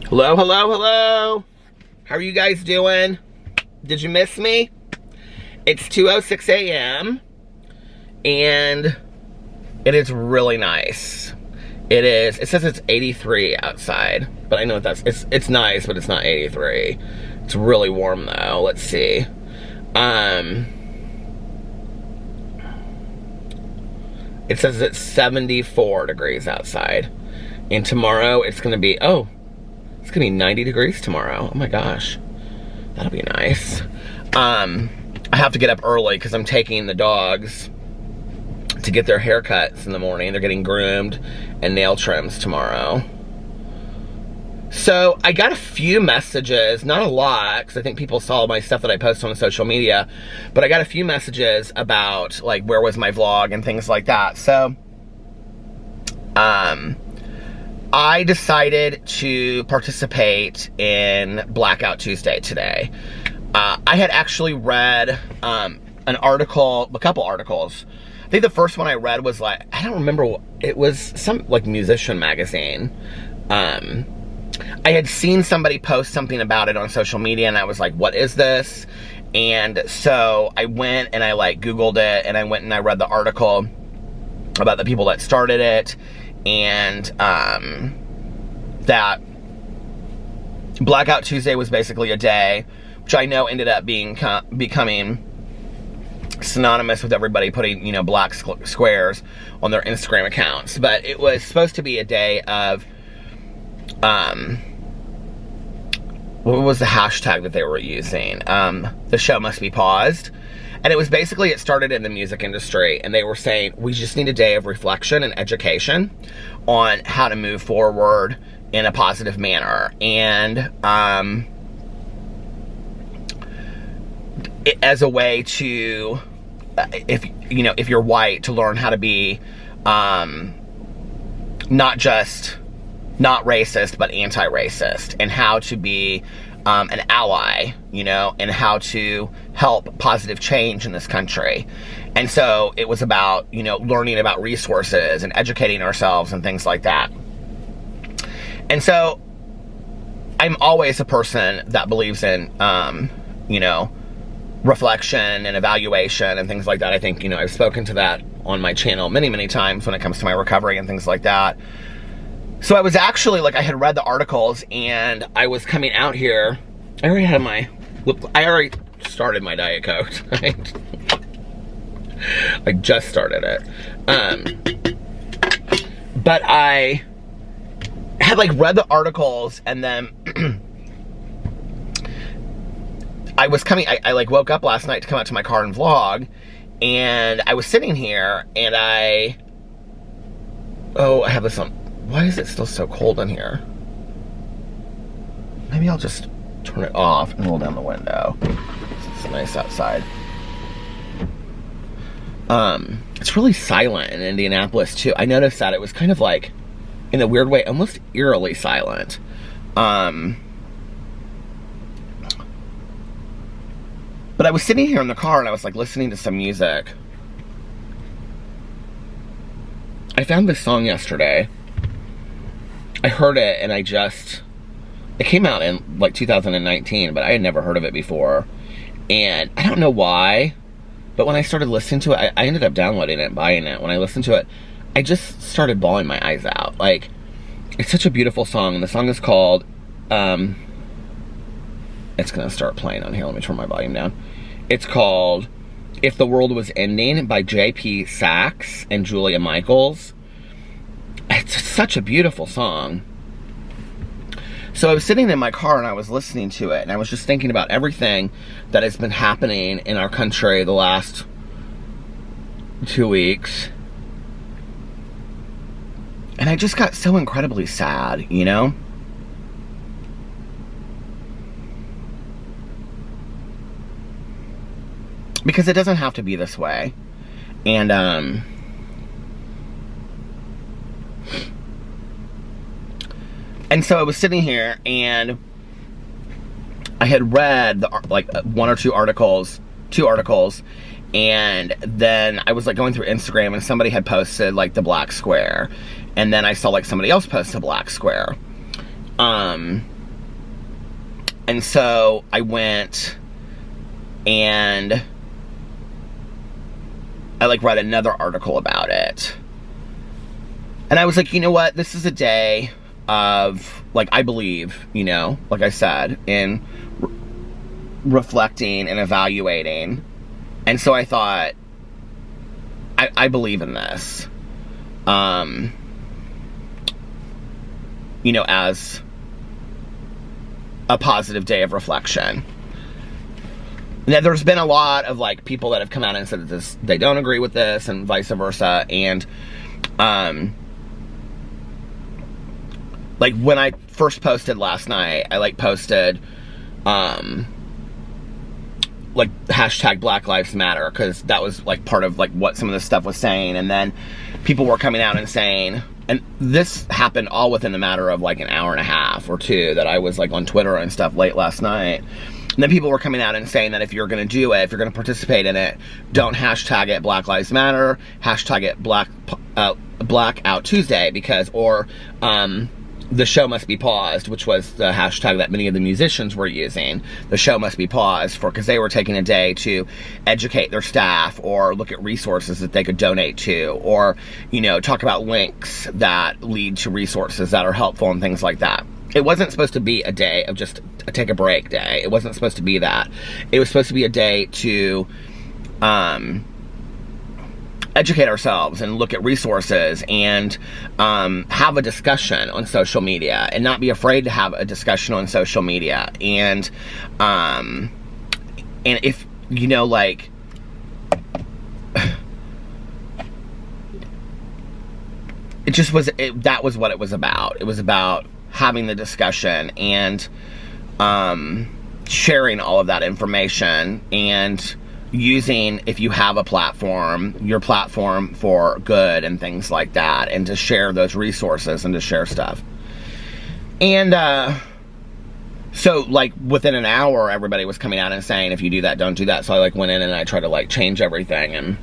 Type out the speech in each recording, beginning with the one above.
Hello, hello, hello. How are you guys doing? Did you miss me? It's 2:06 a.m. and it is really nice. It says it's 83 outside, but I know it's nice, but it's not 83. It's really warm though. Let's see. It says it's 74 degrees outside. And tomorrow it's gonna be, it's gonna be 90 degrees tomorrow. Oh my gosh. That'll be nice. I have to get up early because I'm taking the dogs to get their haircuts in the morning. They're getting groomed and nail trims tomorrow. So I got a few messages, not a lot, because I think people saw my stuff that I post on social media, but I got a few messages about like where was my vlog and things like that. So I decided to participate in Blackout Tuesday today. I had actually read an article, a couple articles. I think the first one I read was like, I don't remember, it was some like musician magazine. I had seen somebody post something about it on social media and I was like, what is this? And so I went and I like Googled it and I went and I read the article about the people that started it, and that Blackout Tuesday was basically a day, which I know ended up becoming synonymous with everybody putting, you know, black squares on their Instagram accounts. But it was supposed to be a day of, what was the hashtag that they were using? The show must be paused. And it was basically, it started in the music industry, and they were saying, we just need a day of reflection and education on how to move forward in a positive manner. And as a way to, if you're white, to learn how to be not racist, but anti-racist, and how to be an ally, and how to help positive change in this country. And so it was about, learning about resources and educating ourselves and things like that. And so I'm always a person that believes in, reflection and evaluation and things like that. I think, I've spoken to that on my channel many, many times when it comes to my recovery and things like that. So I was actually, I had read the articles, and I was coming out here. I already started my Diet Coke, right? I just started it. But I had, read the articles, and then I was coming, I woke up last night to come out to my car and vlog, and I was sitting here, and I have this on. Why is it still so cold in here? Maybe I'll just turn it off and roll down the window. It's nice outside. It's really silent in Indianapolis too. I noticed that it was kind of like, in a weird way, almost eerily silent. But I was sitting here in the car and I was listening to some music. I found this song yesterday. I heard it and it came out in 2019, but I had never heard of it before. And I don't know why, but when I started listening to it, I ended up downloading it and buying it. When I listened to it, I just started bawling my eyes out. It's such a beautiful song, and the song is called, it's gonna start playing on here. Let me turn my volume down. It's called If the World Was Ending by J.P. Sachs and Julia Michaels. It's such a beautiful song. So I was sitting in my car and I was listening to it, and I was just thinking about everything that has been happening in our country the last 2 weeks. And I just got so incredibly sad, Because it doesn't have to be this way. And, and so I was sitting here, and I had read one or two articles, and then I was going through Instagram, and somebody had posted the black square, and then I saw somebody else post a black square. And so I went and I like read another article about it. And I was like, you know what? This is a day of, like, I believe, you know, like I said, in reflecting and evaluating. And so I thought, I believe in this. You know, as a positive day of reflection. Now, there's been a lot of, like, people that have come out and said that this, they don't agree with this, and vice versa. And, like, when I first posted last night, I, like, posted, like, hashtag Black Lives Matter, because that was, like, part of, like, what some of this stuff was saying. And then people were coming out and saying, and this happened all within a matter of, like, an hour and a half or two, that I was, like, on Twitter and stuff late last night. And then people were coming out and saying that if you're going to do it, if you're going to participate in it, don't hashtag it Black Lives Matter, hashtag it Blackout Tuesday, because, or, the show must be paused, which was the hashtag that many of the musicians were using. The show must be paused because they were taking a day to educate their staff, or look at resources that they could donate to, or, you know, talk about links that lead to resources that are helpful and things like that. It wasn't supposed to be a day of just a take a break day. It wasn't supposed to be that. It was supposed to be a day to, educate ourselves and look at resources and have a discussion on social media, and not be afraid to have a discussion on social media. And if, you know, like, it just was, that was what it was about. It was about having the discussion and sharing all of that information, and using, if you have a platform, your platform for good and things like that, and to share those resources and to share stuff. And so, like, within an hour, everybody was coming out and saying, if you do that, don't do that. So I, like, went in and I tried to, like, change everything.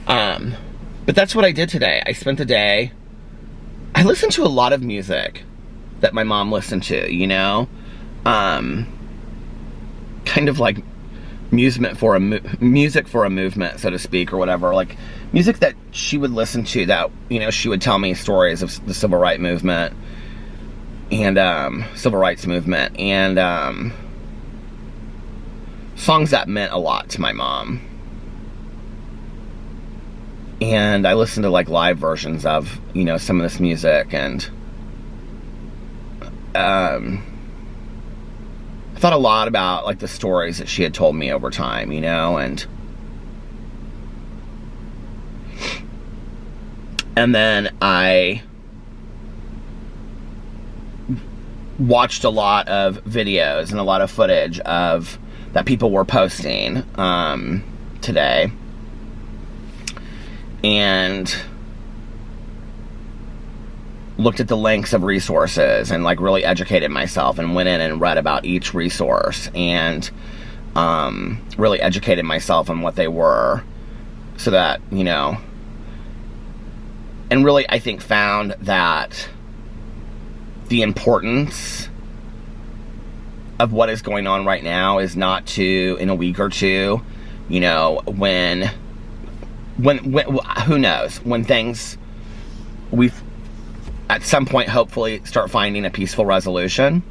And but that's what I did today. I spent the day, I listened to a lot of music that my mom listened to, you know, kind of like music for a movement, so to speak, or whatever. Like, music that she would listen to, that, you know, she would tell me stories of the civil rights movement, and songs that meant a lot to my mom. And I listened to, like, live versions of, you know, some of this music, and I thought a lot about, like, the stories that she had told me over time, you know, and then I watched a lot of videos and a lot of footage of that people were posting today, and looked at the links of resources, and, like, really educated myself, and went in and read about each resource, and really educated myself on what they were, so that, you know, and really, I think, found that the importance of what is going on right now is not to, in a week or two, you know, when who knows, when things, we've at some point hopefully start finding a peaceful resolution,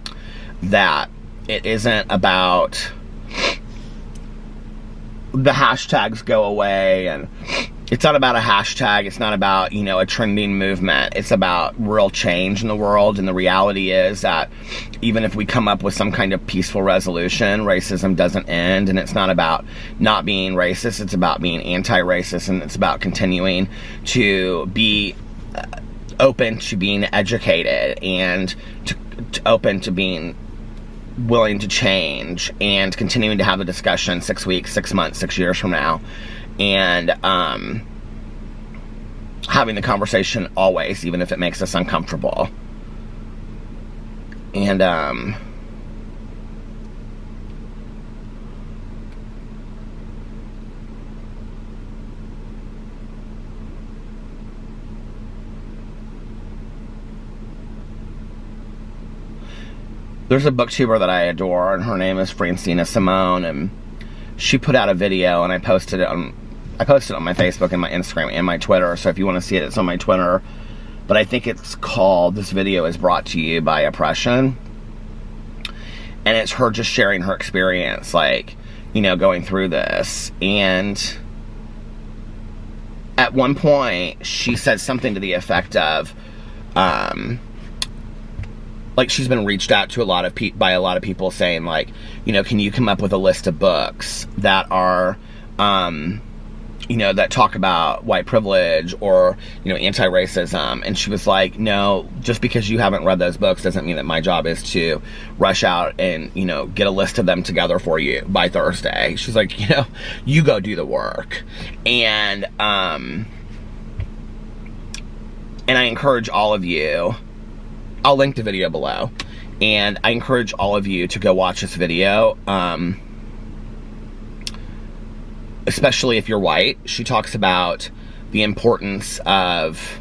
that it isn't about the hashtags go away, and it's not about a hashtag, it's not about, you know, a trending movement. It's about real change in the world. And the reality is that even if we come up with some kind of peaceful resolution, racism doesn't end. And it's not about not being racist, it's about being anti-racist, and it's about continuing to be open to being educated, and to open to being willing to change, and continuing to have a discussion 6 weeks, 6 months, 6 years from now, and having the conversation always, even if it makes us uncomfortable. And There's a booktuber that I adore, and her name is Francina Simone, and she put out a video, and I posted it on my Facebook and my Instagram and my Twitter, so if you want to see it, it's on my Twitter. But I think it's called, this video is brought to you by oppression. And it's her just sharing her experience, like, you know, going through this. And at one point, she said something to the effect of, like, she's been reached out to by a lot of people saying, like, you know, can you come up with a list of books that are, you know, that talk about white privilege or, you know, anti-racism. And she was like, no, just because you haven't read those books doesn't mean that my job is to rush out and, you know, get a list of them together for you by Thursday. She's like, you know, you go do the work. And I encourage all of you, I'll link the video below, and I encourage all of you to go watch this video, especially if you're white. She talks about the importance of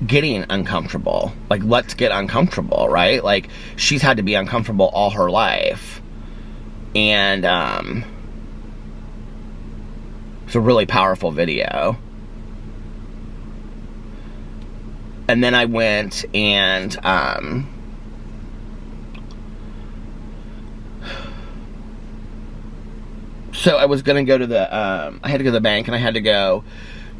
getting uncomfortable. Like, let's get uncomfortable, right? Like, she's had to be uncomfortable all her life. And it's a really powerful video. And then I went and so I was going to go to the, I had to go to the bank, and I had to go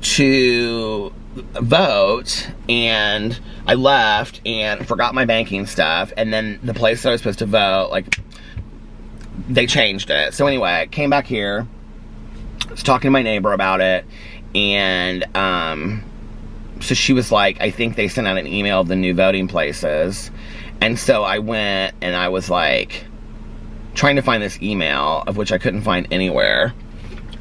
to vote, and I left and forgot my banking stuff, and then the place that I was supposed to vote, like, they changed it. So anyway, I came back here, I was talking to my neighbor about it, and so she was like, I think they sent out an email of the new voting places. And so I went, and I was like, trying to find this email, of which I couldn't find anywhere.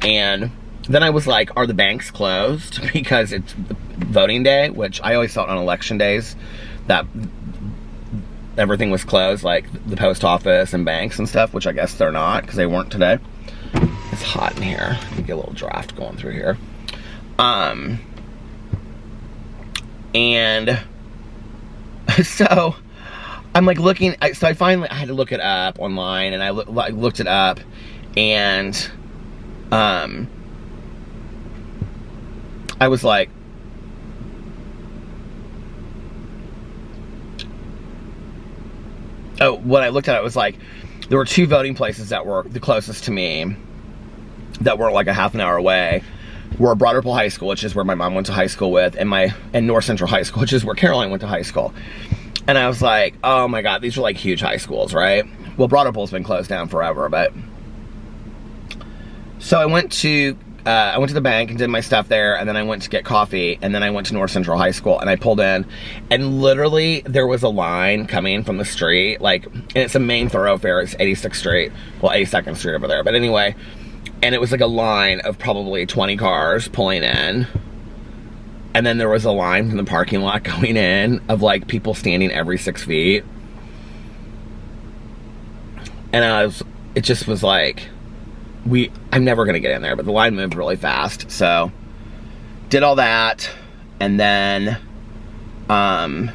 And then I was like, are the banks closed? Because it's voting day, which I always thought on election days that everything was closed, like the post office and banks and stuff, which I guess they're not, because they weren't today. It's hot in here. Let me get a little draft going through here. And so I'm like looking, so I finally, I had to look it up online, and I looked it up, and I was like, oh, when I looked at it, it was like, there were 2 voting places that were the closest to me, that were like a half an hour away, were Broad Ripple High School, which is where my mom went to high school with, and North Central High School, which is where Caroline went to high school. And I was like, oh my God, these are like huge high schools, right? Well, Broad Ripple's been closed down forever, but. So I went to the bank and did my stuff there, and then I went to get coffee, and then I went to North Central High School, and I pulled in, and literally there was a line coming from the street, like, and it's a main thoroughfare, it's 86th Street, well, 82nd Street over there, but anyway, and it was like a line of probably 20 cars pulling in. And then there was a line from the parking lot going in of like people standing every 6 feet. And it just was like, I'm never gonna get in there, but the line moved really fast. So, did all that, and then, and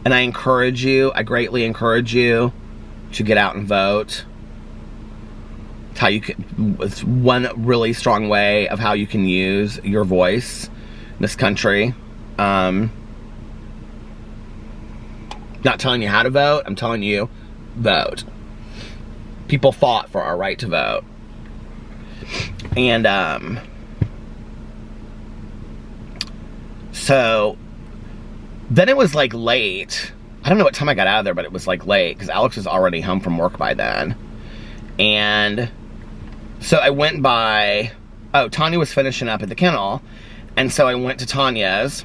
I greatly encourage you to get out and vote. It's one really strong way of how you can use your voice in this country. Not telling you how to vote, I'm telling you, vote. People fought for our right to vote. And, so, then it was like late. I don't know what time I got out of there, but it was like late, because Alex was already home from work by then. And so I went by, Tanya was finishing up at the kennel, and so I went to Tanya's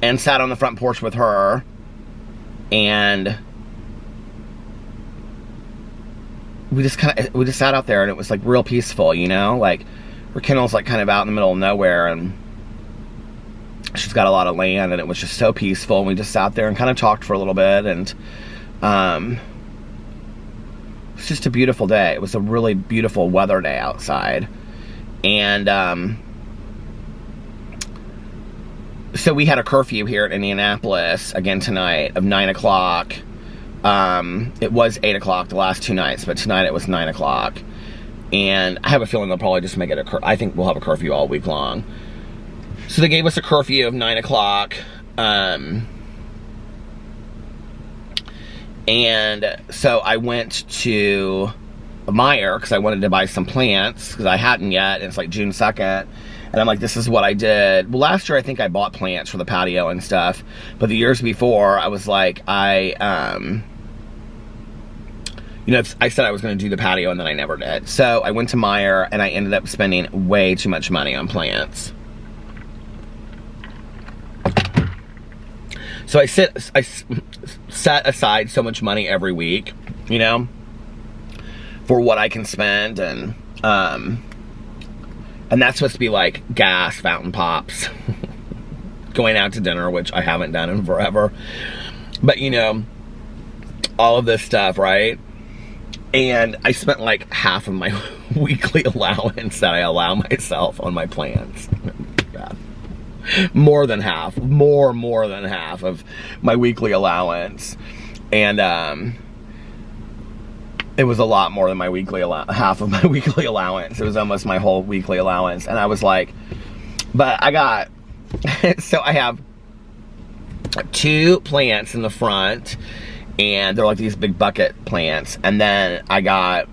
and sat on the front porch with her, and we just sat out there, and it was like real peaceful, you know, like her kennel's like kind of out in the middle of nowhere, and she's got a lot of land, and it was just so peaceful, and we just sat there and kind of talked for a little bit, and it's just a beautiful day. It was a really beautiful weather day outside. And So we had a curfew here in Indianapolis again tonight of 9 o'clock. It was 8 o'clock the last 2 nights, but tonight it was 9 o'clock. And I have a feeling they'll probably just make it I think we'll have a curfew all week long. So they gave us a curfew of 9 o'clock. And so I went to Meijer because I wanted to buy some plants because I hadn't yet. And it's like June 2nd. And I'm like, this is what I did. Well, last year I think I bought plants for the patio and stuff. But the years before, I was like, you know, I said I was going to do the patio and then I never did. So I went to Meijer and I ended up spending way too much money on plants. So I set aside so much money every week, you know, for what I can spend. And that's supposed to be like gas, fountain pops, going out to dinner, which I haven't done in forever. But, you know, all of this stuff, right? And I spent like half of my weekly allowance that I allow myself on my plants. More than half. More than half of my weekly allowance. And it was a lot more than my weekly half of my weekly allowance. It was almost my whole weekly allowance. And I was like, but I got, so I have 2 plants in the front. And they're like these big bucket plants. And then I got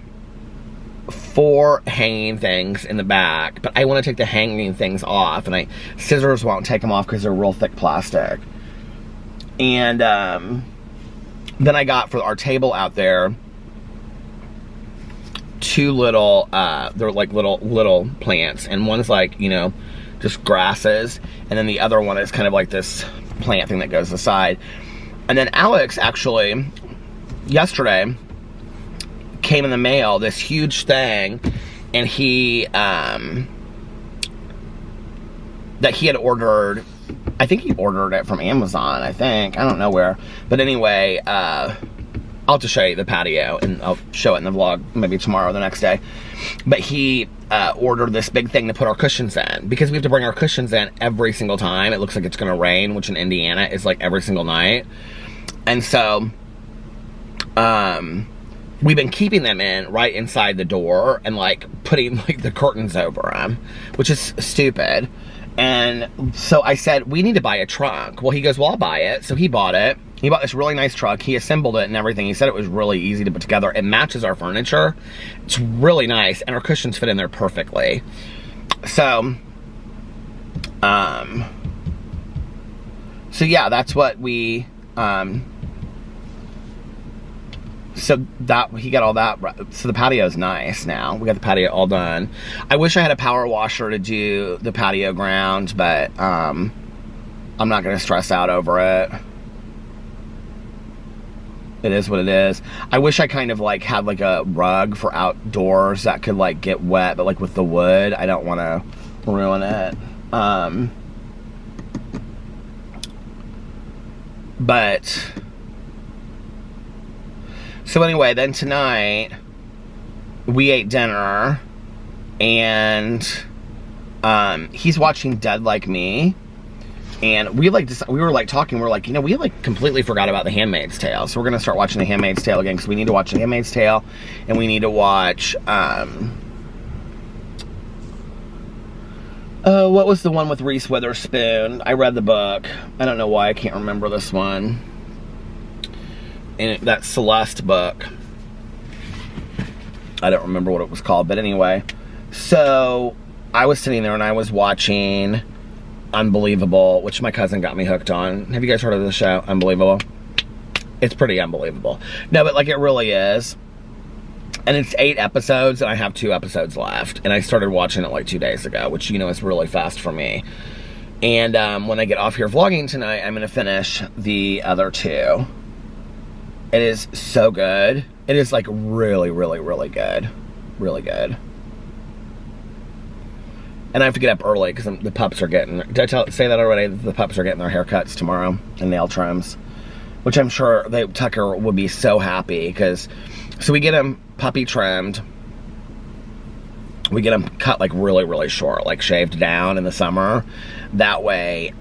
4 hanging things in the back. But I want to take the hanging things off. And scissors won't take them off because they're real thick plastic. And then I got for our table out there 2 little, they're like little plants. And one's like, you know, just grasses. And then the other one is kind of like this plant thing that goes aside. And then Alex actually, yesterday, came in the mail, this huge thing, and he, that he had ordered, I think he ordered it from Amazon, I think, I don't know where, but anyway, I'll have to show you the patio, and I'll show it in the vlog, maybe tomorrow or the next day, but he ordered this big thing to put our cushions in, because we have to bring our cushions in every single time it looks like it's gonna rain, which in Indiana is like every single night. And so, we've been keeping them in right inside the door and like putting like the curtains over them, which is stupid. And so I said, we need to buy a trunk. Well, he goes, well, I'll buy it. So he bought it. He bought this really nice trunk. He assembled it and everything. He said it was really easy to put together. It matches our furniture. It's really nice. And our cushions fit in there perfectly. So, so yeah, that's what we, so that he got all that. So the patio's nice now. We got the patio all done. I wish I had a power washer to do the patio ground, but I'm not gonna stress out over it. It is what it is. I wish I kind of like had like a rug for outdoors that could like get wet, but like with the wood, I don't want to ruin it. But so anyway, then tonight we ate dinner and he's watching Dead Like Me. And we were like talking, we're like, you know, we like completely forgot about The Handmaid's Tale. So we're gonna start watching The Handmaid's Tale again because we need to watch The Handmaid's Tale, and we need to watch what was the one with Reese Witherspoon? I read the book. I don't know why I can't remember this one. And that Celeste book. I don't remember what it was called, but anyway. So I was sitting there and I was watching Unbelievable, which my cousin got me hooked on. Have you guys heard of the show, Unbelievable? It's pretty unbelievable. No, but like it really is. And it's 8 episodes, and I have 2 episodes left. And I started watching it like 2 days ago, which, you know, is really fast for me. And when I get off here vlogging tonight, I'm going to finish the other 2. It is so good. It is like really, really, really good. Really good. And I have to get up early because the pups are getting, did I say that already? The pups are getting their haircuts tomorrow and nail trims, which I'm sure Tucker would be so happy because, so we get him puppy trimmed we get them cut like really, really short, like shaved down in the summer. That way,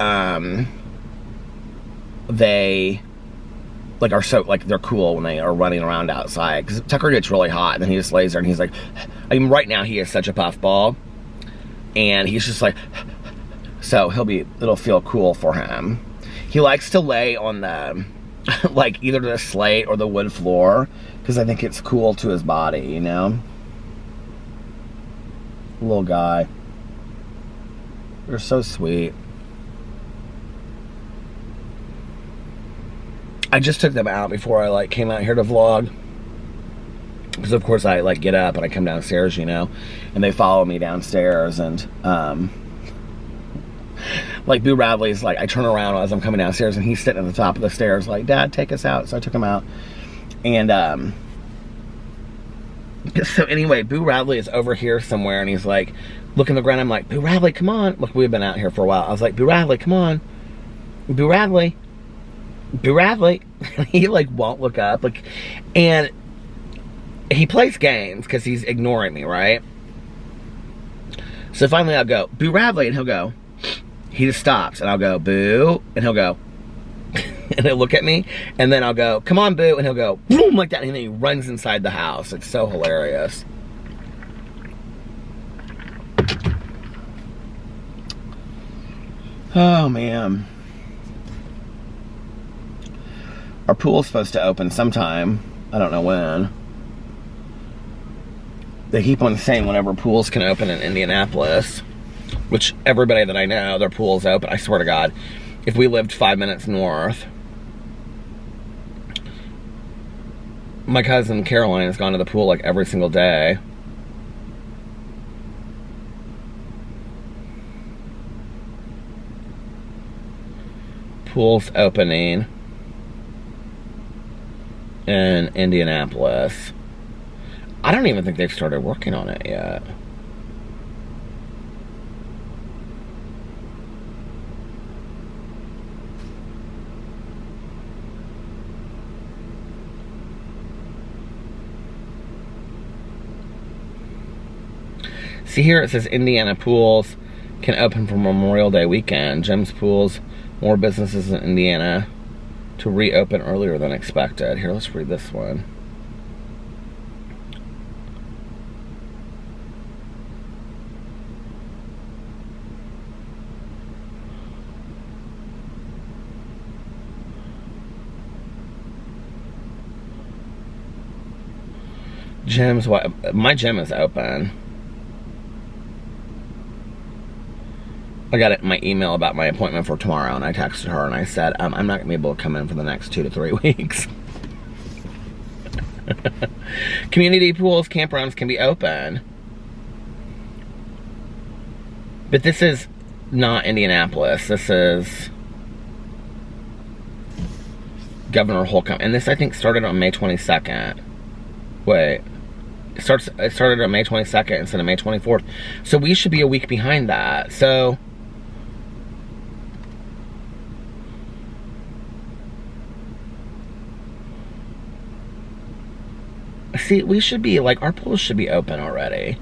they like are so like they're cool when they are running around outside, because Tucker gets really hot and then he just lays there and he's like, I mean, right now he is such a puffball and he's just like, so it'll feel cool for him. He likes to lay on the like either the slate or the wood floor, because I think it's cool to his body, you know. Little guy, they're so sweet. I just took them out before I like came out here to vlog, because of course I like get up and I come downstairs, you know, and they follow me downstairs, and like Boo Radley's like, I turn around as I'm coming downstairs and he's sitting at the top of the stairs like, Dad, take us out. So I took him out, and so anyway, Boo Radley is over here somewhere and he's like looking at the ground. I'm like, Boo Radley, come on. Look, we've been out here for a while. I was like, Boo Radley, come on. Boo Radley. Boo Radley. He like won't look up. Like, and he plays games because he's ignoring me, right? So finally I'll go, Boo Radley, and he'll go. He just stops and I'll go, Boo, and he'll go. And he'll look at me, and then I'll go, come on, Boo, and he'll go, boom, like that, and then he runs inside the house. It's so hilarious. Oh, man. Our pool's supposed to open sometime. I don't know when. They keep on saying whenever pools can open in Indianapolis, which everybody that I know, their pool's open. I swear to God, if we lived 5 minutes north, my cousin Caroline has gone to the pool like every single day. Pool's opening in Indianapolis. I don't even think they've started working on it yet. See here, it says Indiana pools can open for Memorial Day weekend. Jim's Pools, more businesses in Indiana to reopen earlier than expected. Here, let's read this one. My gym is open. I got my email about my appointment for tomorrow, and I texted her and I said, I'm not going to be able to come in for the next 2 to 3 weeks. Community pools, campgrounds can be open. But this is not Indianapolis. This is Governor Holcomb. And this, I think, started on May 22nd. Wait. It started on May 22nd instead of May 24th. So we should be a week behind that. So see, we should be, like, our pools should be open already.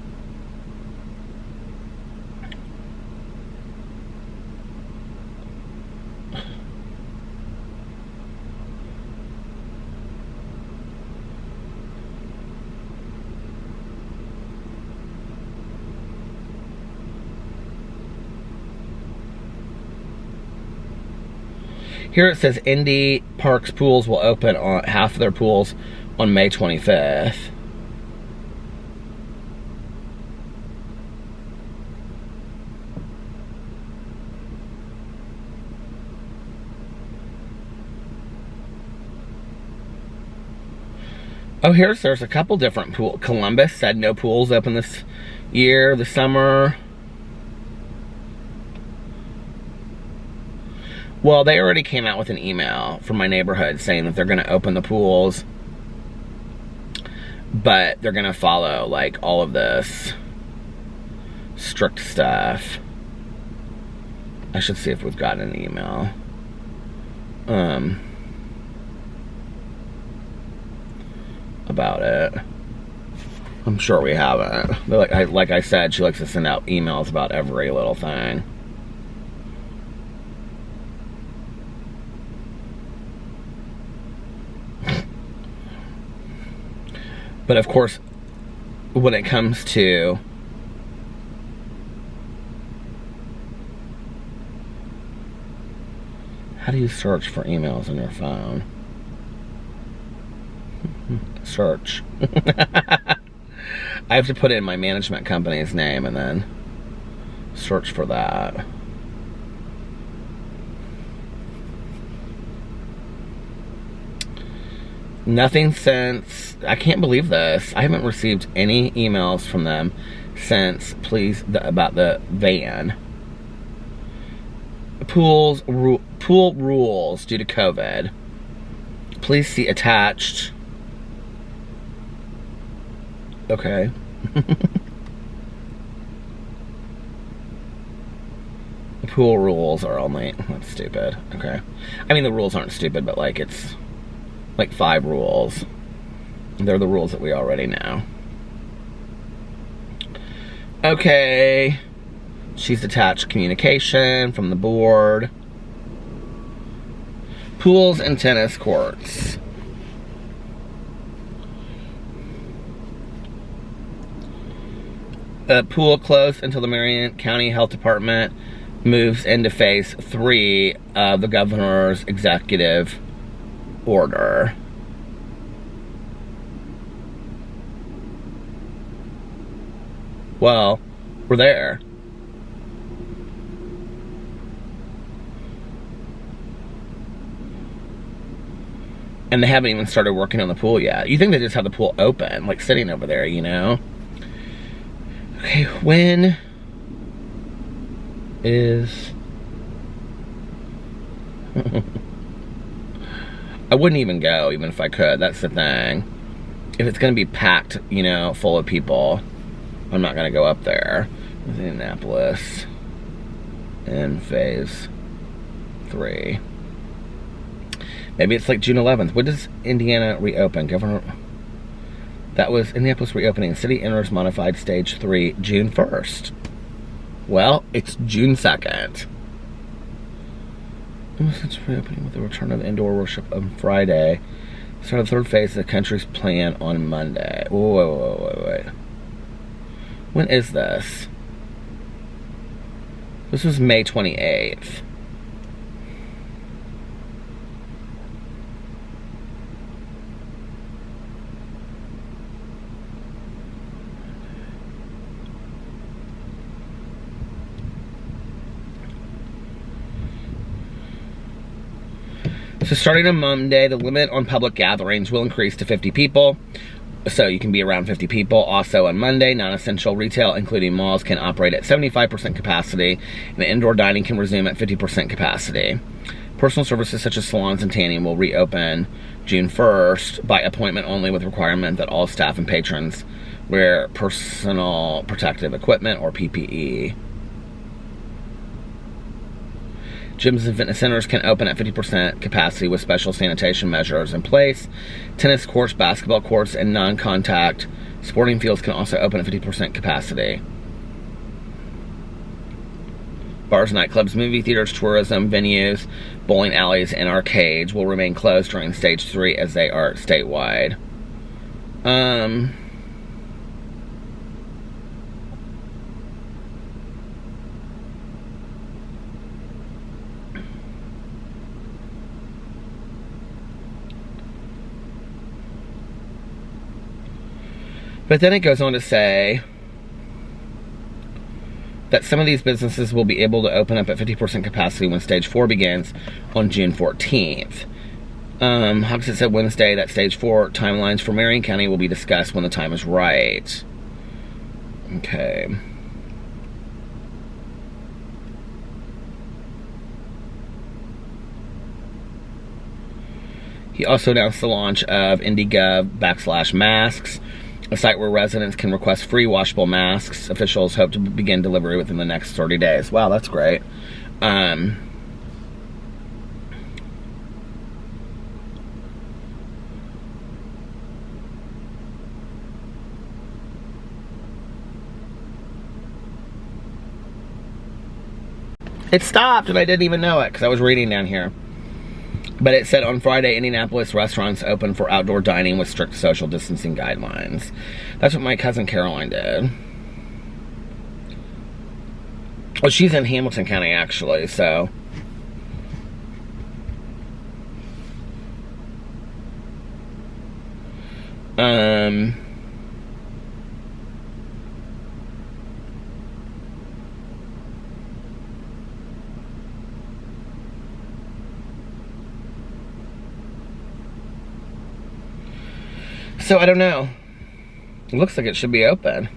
Here it says Indy Parks pools will open on half of their pools on May 25th. Oh, there's a couple different pools. Columbus said no pools open this year, this summer. Well, they already came out with an email from my neighborhood saying that they're going to open the pools, but they're going to follow, like, all of this strict stuff. I should see if we've gotten an email. About it. I'm sure we haven't. But like I said, she likes to send out emails about every little thing. But of course, when it comes to how do you search for emails on your phone? Search. I have to put in my management company's name and then search for that. Nothing since, I can't believe this. I haven't received any emails from them since, about the van. Pool rules due to COVID. Please see attached. Okay. The pool rules are only, that's stupid. Okay. I mean, the rules aren't stupid, but like it's like 5 rules. They're the rules that we already know. Okay. She's attached communication from the board. Pools and tennis courts. Pool closed until the Marion County Health Department moves into phase 3 of the governor's executive order. Well, we're there. And they haven't even started working on the pool yet. You think they just have the pool open, like sitting over there, you know? Okay, when is... I wouldn't even go, even if I could. That's the thing. If it's going to be packed, you know, full of people, I'm not going to go up there. Indianapolis in phase 3. Maybe it's like June 11th. When does Indiana reopen? Governor... That was Indianapolis reopening. City enters modified stage 3, June 1st. Well, it's June 2nd. Since reopening with the return of indoor worship on Friday. Start the 3rd phase of the country's plan on Monday. Wait. When is this? This was May 28th. So starting on Monday, the limit on public gatherings will increase to 50 people. So you can be around 50 people. Also on Monday, non-essential retail, including malls, can operate at 75% capacity, and indoor dining can resume at 50% capacity. Personal services such as salons and tanning will reopen June 1st by appointment only, with requirement that all staff and patrons wear personal protective equipment or PPE. Gyms and fitness centers can open at 50% capacity with special sanitation measures in place. Tennis courts, basketball courts, and non-contact sporting fields can also open at 50% capacity. Bars, nightclubs, movie theaters, tourism venues, bowling alleys, and arcades will remain closed during stage 3 as they are statewide. But then it goes on to say that some of these businesses will be able to open up at 50% capacity when stage 4 begins on June 14th. Hoxton said Wednesday that stage 4 timelines for Marion County will be discussed when the time is right. Okay. He also announced the launch of Indy.gov/masks, a site where residents can request free washable masks. Officials hope to begin delivery within the next 30 days. Wow, that's great. It stopped and I didn't even know it because I was reading down here. But it said on Friday, Indianapolis restaurants open for outdoor dining with strict social distancing guidelines. That's what my cousin Caroline did. Well, she's in Hamilton County, actually, so. So, I don't know. It looks like it should be open.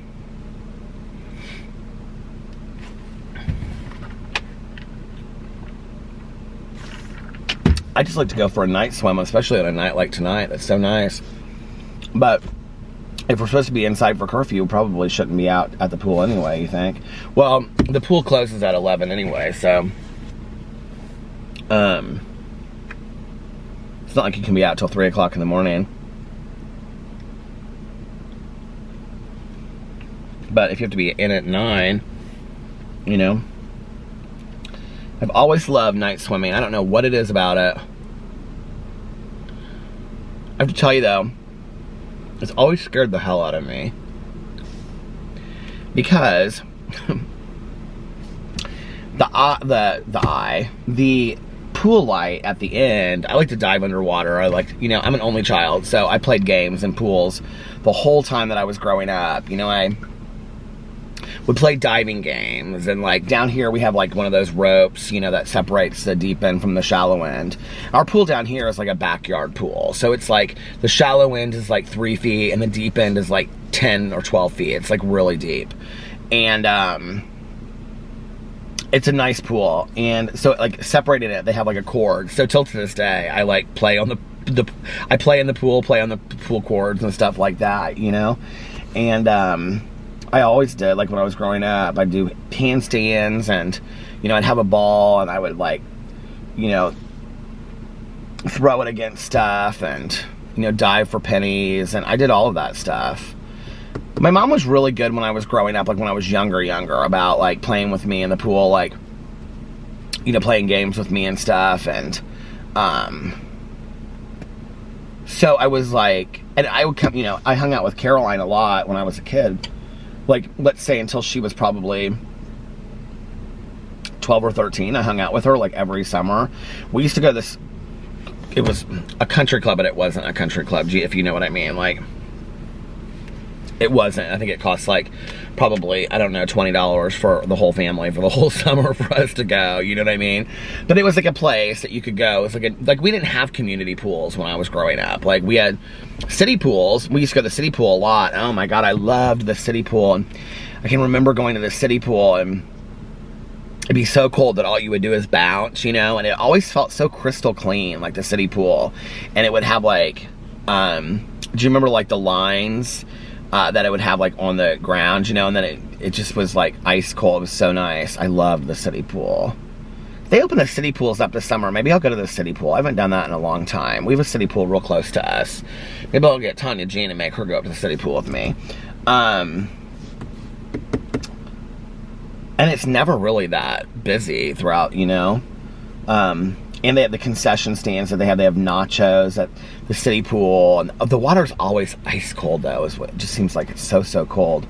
I just like to go for a night swim, especially on a night like tonight. That's so nice. But if we're supposed to be inside for curfew, we probably shouldn't be out at the pool anyway, you think? Well, the pool closes at 11 anyway, so it's not like you can be out till 3 o'clock in the morning. But if you have to be in at 9, you know. I've always loved night swimming. I don't know what it is about it. I have to tell you though, it's always scared the hell out of me. Because the pool light at the end, I like to dive underwater. I like, you know, I'm an only child, so I played games and pools the whole time that I was growing up. You know, I would play diving games, and like down here we have like one of those ropes, you know, that separates the deep end from the shallow end. Our pool down here is like a backyard pool, so it's like the shallow end is like 3 feet and the deep end is like 10 or 12 feet. It's like really deep, and it's a nice pool. And so like separated it, they have like a cord, so till to this day I like play on I play in the pool, play on the pool cords and stuff like that, you know. And I always did, like when I was growing up, I'd do handstands, and, you know, I'd have a ball and I would, like, you know, throw it against stuff and, you know, dive for pennies, and I did all of that stuff. My mom was really good when I was growing up, like when I was younger, about, like, playing with me in the pool, like, you know, playing games with me and stuff, and, so I was like, and I would come, you know, I hung out with Caroline a lot when I was a kid. Like, let's say until she was probably 12 or 13, I hung out with her, like, every summer. We used to go to this, it was a country club, but it wasn't a country club, if you know what I mean. Like, it wasn't. I think it cost, like, probably, I don't know, $20 for the whole family, for the whole summer for us to go, you know what I mean? But it was, like, a place that you could go. It was, like, we didn't have community pools when I was growing up. Like, we had city pools. We used to go to the city pool a lot. Oh, my God, I loved the city pool. And I can remember going to the city pool, and it'd be so cold that all you would do is bounce, you know? And it always felt so crystal clean, like the city pool. And it would have, like, do you remember, like, the lines that it would have, like, on the ground, you know, and then it just was, like, ice cold. It was so nice. I loved the city pool. They open the city pools up this summer. Maybe I'll go to the city pool. I haven't done that in a long time. We have a city pool real close to us. Maybe I'll get Tanya Jean and make her go up to the city pool with me. And it's never really that busy throughout, you know. And they have the concession stands that they have. They have nachos at the city pool. And the water's always ice cold, though. It just seems like it's so cold.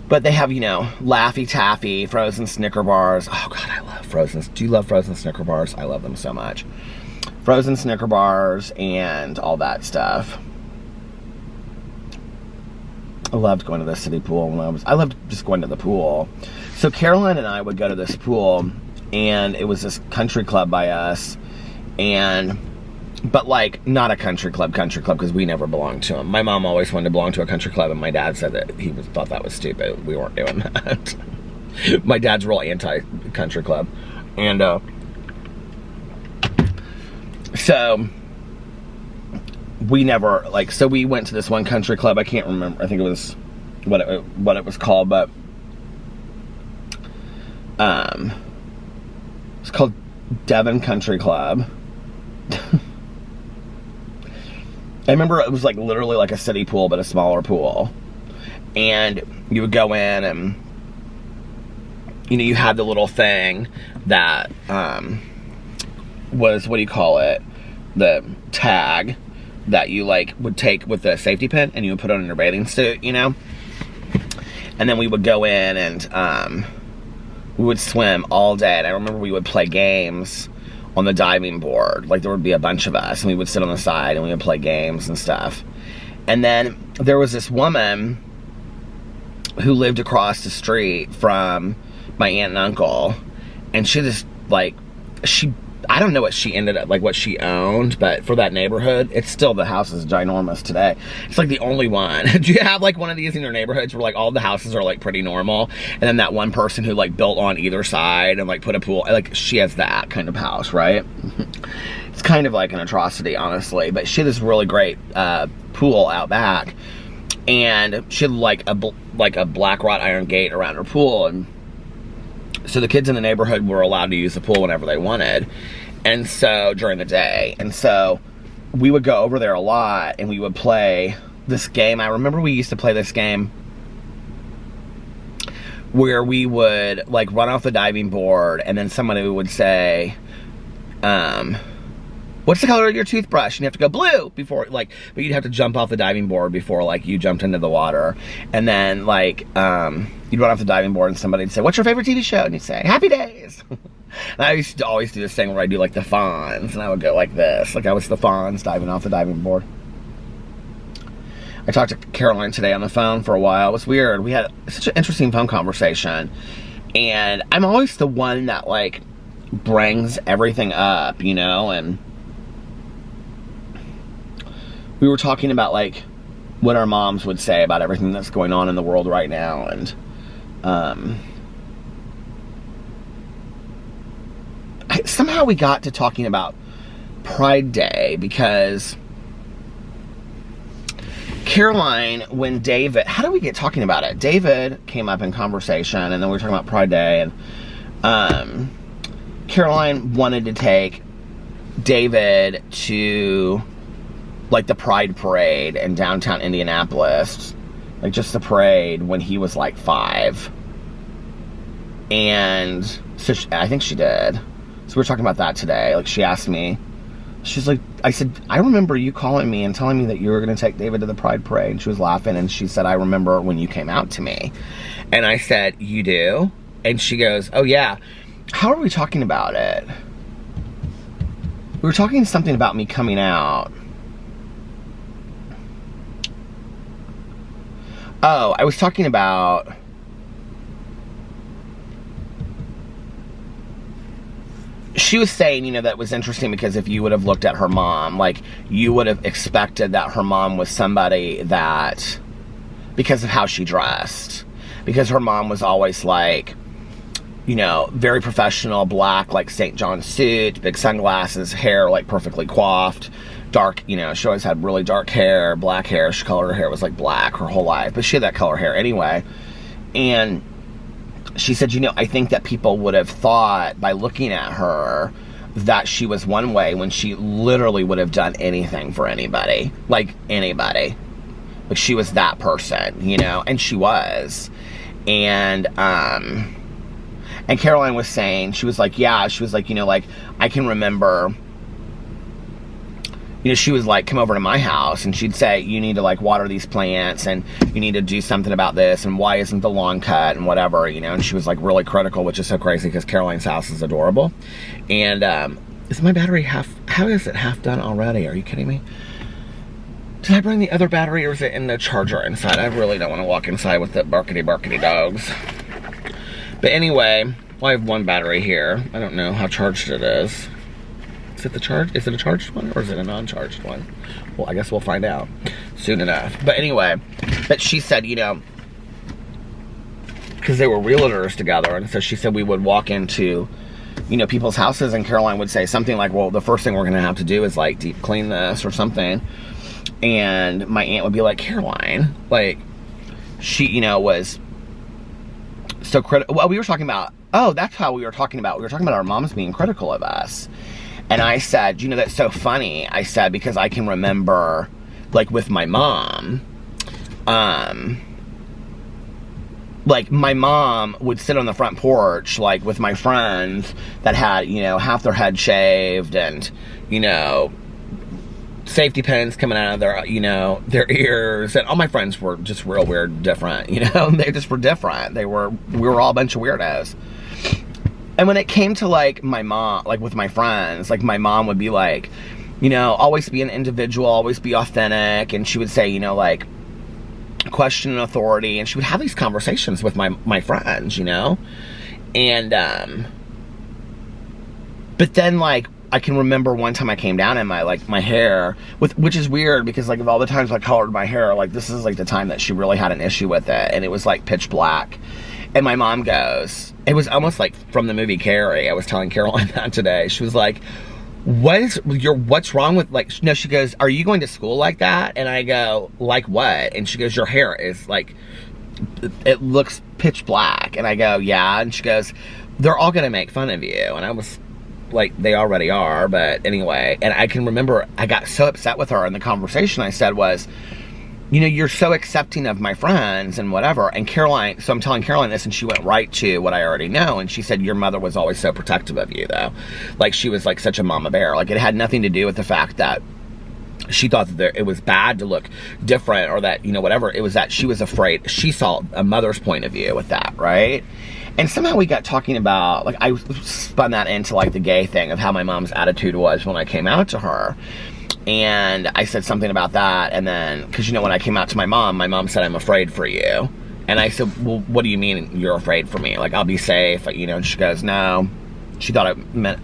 But they have, you know, Laffy Taffy, frozen Snicker bars. Oh, God, I love frozen. Do you love frozen Snicker bars? I love them so much. Frozen Snicker bars and all that stuff. I loved going to the city pool when I loved just going to the pool. So Caroline and I would go to this pool, and it was this country club by us, but like not a country club because we never belonged to them. My mom always wanted to belong to a country club, and my dad said that he thought that was stupid. We weren't doing that. My dad's real anti-country club, and so we never, like, so we went to this one country club. I can't remember. I think it was what it was called, but it's called Devon Country Club. I remember it was like literally like a city pool, but a smaller pool. And you would go in, and you know, you had the little thing that was, what do you call it, the tag that you like would take with the safety pin, and you would put on your bathing suit, you know. And then we would go in and we would swim all day. And I remember we would play games on the diving board. Like, there would be a bunch of us, and we would sit on the side and we would play games and stuff. And then there was this woman who lived across the street from my aunt and uncle, and she just, like, I don't know what she ended up, like, what she owned, but for that neighborhood, it's still, the house is ginormous today. It's like the only one. Do you have like one of these in your neighborhoods where like all the houses are like pretty normal, and then that one person who like built on either side and like put a pool, like she has that kind of house, right? It's kind of like an atrocity, honestly, but she had this really great pool out back, and she had like a black wrought iron gate around her pool, and so the kids in the neighborhood were allowed to use the pool whenever they wanted, and so during the day, and so we would go over there a lot, and we would play this game. I remember we used to play this game where we would like run off the diving board, and then somebody would say, what's the color of your toothbrush? And you have to go blue before, like, but you'd have to jump off the diving board before, like, you jumped into the water. And then, like, you'd run off the diving board and somebody'd say, what's your favorite TV show? And you'd say, Happy Days. And I used to always do this thing where I do, like, the Fonz, and I would go like this. Like, I was the Fonz diving off the diving board. I talked to Caroline today on the phone for a while. It was weird. We had such an interesting phone conversation. And I'm always the one that, like, brings everything up, you know, and we were talking about, like, what our moms would say about everything that's going on in the world right now, and somehow we got to talking about Pride Day, because Caroline, when David, how did we get talking about it? David came up in conversation, and then we were talking about Pride Day, and Caroline wanted to take David to, like, the Pride Parade in downtown Indianapolis, like, just the parade, when he was like 5. And so I think she did. So we were talking about that today. Like, she asked me, she's like, I said, I remember you calling me and telling me that you were going to take David to the Pride Parade. And she was laughing, and she said, I remember when you came out to me. And I said, you do? And she goes, oh yeah. How are we talking about it? We were talking something about me coming out. Oh, I was talking about, she was saying, you know, that was interesting because if you would have looked at her mom, like, you would have expected that her mom was somebody that, because of how she dressed, because her mom was always like, you know, very professional, black, like St. John suit, big sunglasses, hair like perfectly coiffed, dark, you know, she always had really dark hair, black hair. She colored her hair was like black her whole life, but she had that color hair anyway. And she said, you know, I think that people would have thought by looking at her that she was one way when she literally would have done anything for anybody, like anybody. Like, she was that person, you know, and she was. And Caroline was saying, she was like, yeah, she was like, you know, like, I can remember, you know, she was like, come over to my house, and she'd say, you need to, like, water these plants, and you need to do something about this, and why isn't the lawn cut, and whatever, you know, and she was, like, really critical, which is so crazy, because Caroline's house is adorable. And, is my battery how is it half done already? Are you kidding me? Did I bring the other battery, or is it in the charger inside? I really don't want to walk inside with the barkity dogs. But anyway, well, I have one battery here. I don't know how charged it is. Is it a charged one, or is it a non-charged one? Well, I guess we'll find out soon enough. But anyway, but she said, you know, because they were realtors together, and so she said we would walk into, you know, people's houses, and Caroline would say something like, well, the first thing we're going to have to do is, like, deep clean this or something. And my aunt would be like, Caroline, like, she, you know, was so critical. Well, we were talking about, oh, that's how we were talking about. We were talking about our moms being critical of us. And I said, you know, that's so funny. I said, because I can remember, like, with my mom, like, my mom would sit on the front porch, like, with my friends that had, you know, half their head shaved and, you know, safety pins coming out of their, you know, their ears. And all my friends were just real weird, different, you know? They just were different. We were all a bunch of weirdos. And when it came to, like, my mom, like, with my friends, like, my mom would be like, you know, always be an individual, always be authentic. And she would say, you know, like, question authority, and she would have these conversations with my friends, you know, and but then, like, I can remember one time I came down in my hair, which is weird because, like, of all the times I colored my hair, like, this is like the time that she really had an issue with it, and it was like pitch black. And my mom goes, it was almost like from the movie Carrie. I was telling Caroline that today. She was like, what's wrong with, like, no, she goes, are you going to school like that? And I go, like what? And she goes, your hair is like, it looks pitch black. And I go, yeah. And she goes, they're all gonna make fun of you. And I was like, they already are, but anyway. And I can remember I got so upset with her, and the conversation I said was, you know, you're so accepting of my friends and whatever. And Caroline, so I'm telling Caroline this, and she went right to what I already know. And she said, your mother was always so protective of you, though. Like, she was like such a mama bear. Like, it had nothing to do with the fact that she thought that it was bad to look different or that, you know, whatever. It was that she was afraid. She saw a mother's point of view with that, right? And somehow we got talking about, like, I spun that into, like, the gay thing of how my mom's attitude was when I came out to her. And I said something about that, and then, because, you know, when I came out to my mom said, I'm afraid for you. And I said, well, what do you mean you're afraid for me? Like, I'll be safe, you know? And she goes, no. She thought I meant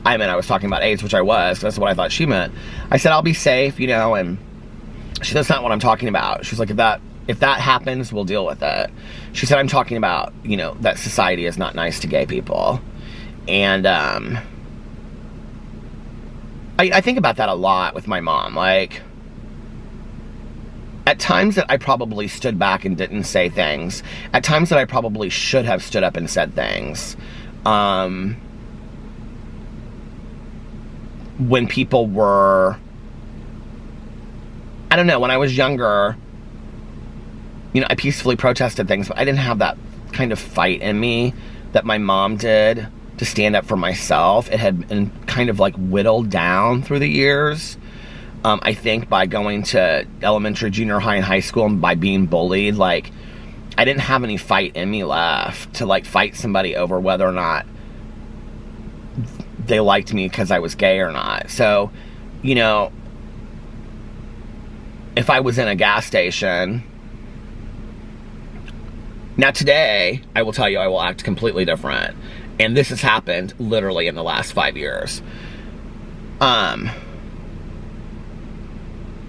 I was talking about AIDS, which I was. That's what I thought she meant. I said, I'll be safe, you know, and she said, that's not what I'm talking about. She's like, if that happens, we'll deal with it. She said, I'm talking about, you know, that society is not nice to gay people. And, I think about that a lot with my mom. Like, at times that I probably stood back and didn't say things. At times that I probably should have stood up and said things. When people were, I don't know, when I was younger, you know, I peacefully protested things, but I didn't have that kind of fight in me that my mom did to stand up for myself. It had been kind of like whittled down through the years. I think by going to elementary, junior high, and high school, and by being bullied, like, I didn't have any fight in me left to, like, fight somebody over whether or not they liked me because I was gay or not. So, you know, if I was in a gas station, now today, I will tell you, I will act completely different. And this has happened literally in the last 5 years.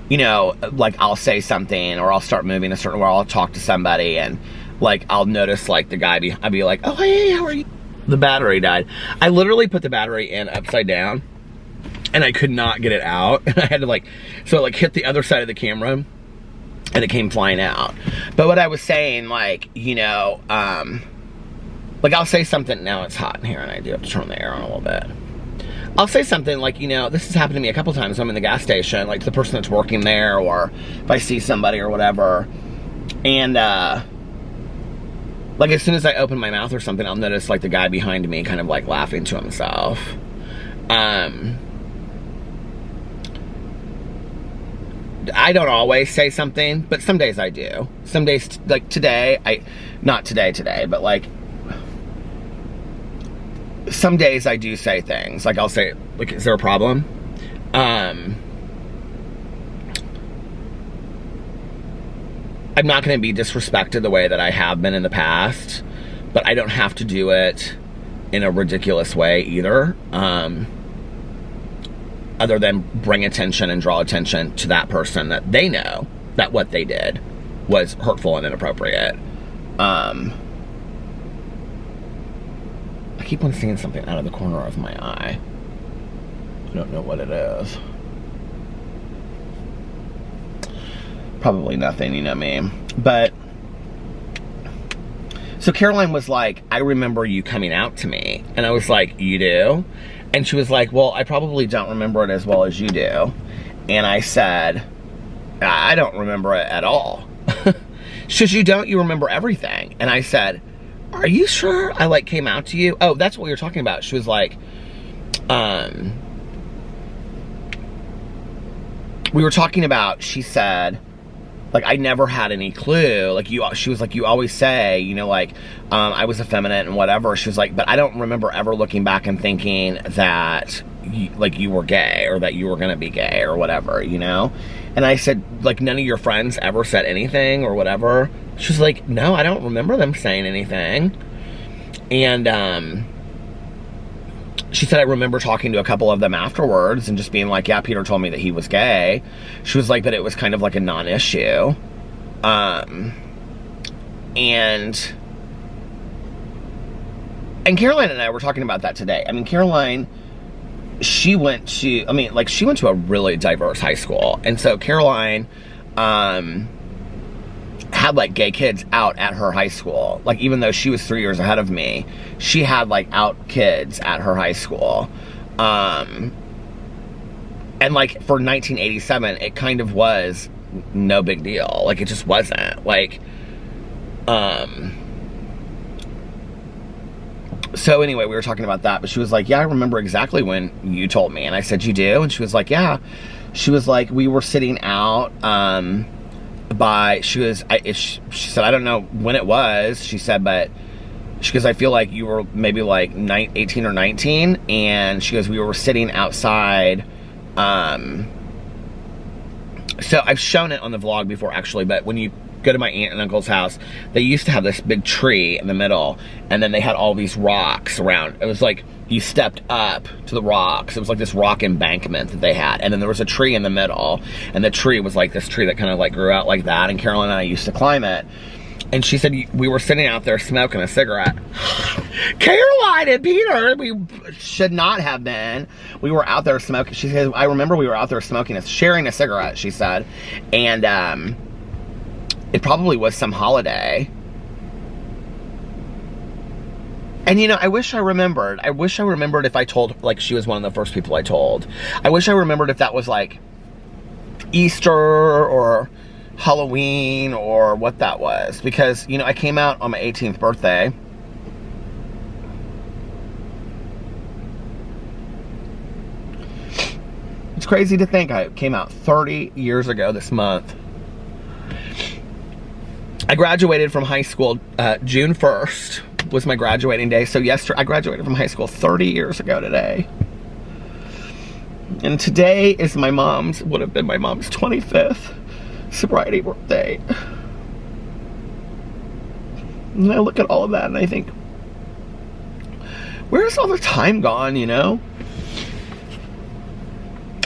You know, like, I'll say something, or I'll start moving a certain way, or I'll talk to somebody, and, like, I'll notice, like, the guy, I'll be like, oh, hey, how are you? The battery died. I literally put the battery in upside down, and I could not get it out. And I had to, like, so it, like, hit the other side of the camera, and it came flying out. But what I was saying, like, you know, like, I'll say something, now it's hot in here, and I do have to turn the air on a little bit. I'll say something like, you know, this has happened to me a couple times. I'm in the gas station, like, to the person that's working there, or if I see somebody or whatever, and, like, as soon as I open my mouth or something, I'll notice, like, the guy behind me kind of, like, laughing to himself. I don't always say something, but some days I do. Some days, like today, not today, but, like, some days I do say things. Like, I'll say, like, is there a problem? I'm not going to be disrespected the way that I have been in the past, but I don't have to do it in a ridiculous way either. Other than bring attention and draw attention to that person that they know that what they did was hurtful and inappropriate. I keep on seeing something out of the corner of my eye. I don't know what it is. Probably nothing, you know what I mean? But, so Caroline was like, I remember you coming out to me. And I was like, you do? And she was like, well, I probably don't remember it as well as you do. And I said, I don't remember it at all. She says, you remember everything. And I said, are you sure I like came out to you? Oh, that's what we were talking about. She was like, we were talking about, she said, like, I never had any clue. Like, she was like, you always say, you know, like, I was effeminate and whatever. She was like, but I don't remember ever looking back and thinking that, you were gay or that you were gonna be gay or whatever, you know? And I said, like, none of your friends ever said anything or whatever? She was like, no, I don't remember them saying anything. And, she said, I remember talking to a couple of them afterwards and just being like, yeah, Peter told me that he was gay. She was like, but it was kind of like a non-issue. And Caroline and I were talking about that today. I mean, Caroline, she went to a really diverse high school. And so Caroline, had like gay kids out at her high school. Like, even though she was 3 years ahead of me, she had like out kids at her high school. And like for 1987, it kind of was no big deal. Like, it just wasn't. Like, so anyway, we were talking about that, but she was like, yeah, I remember exactly when you told me. And I said, you do? And she was like, yeah. She was like, we were sitting out, she said, I don't know when it was, she said, but she goes, I feel like you were maybe like 18 or 19, and she goes, we were sitting outside, so I've shown it on the vlog before actually, but when you go to my aunt and uncle's house, they used to have this big tree in the middle, and then they had all these rocks around. It was like you stepped up to the rocks. It was like this rock embankment that they had, and then there was a tree in the middle, and the tree was like this tree that kind of like grew out like that, and Caroline and I used to climb it. And she said, we were sitting out there smoking a cigarette. Caroline and Peter, we should not have been. We were out there smoking. She said, I remember we were out there sharing a cigarette, she said. And it probably was some holiday. And you know, I wish I remembered. I wish I remembered if I told, like, she was one of the first people I told. I wish I remembered if that was like Easter or Halloween or what that was, because, you know, I came out on my 18th birthday. It's crazy to think I came out 30 years ago this month. I graduated from high school June 1st was my graduating day. So yesterday, I graduated from high school 30 years ago today. And today is would have been my mom's 25th sobriety birthday. And I look at all of that and I think, where's all the time gone, you know?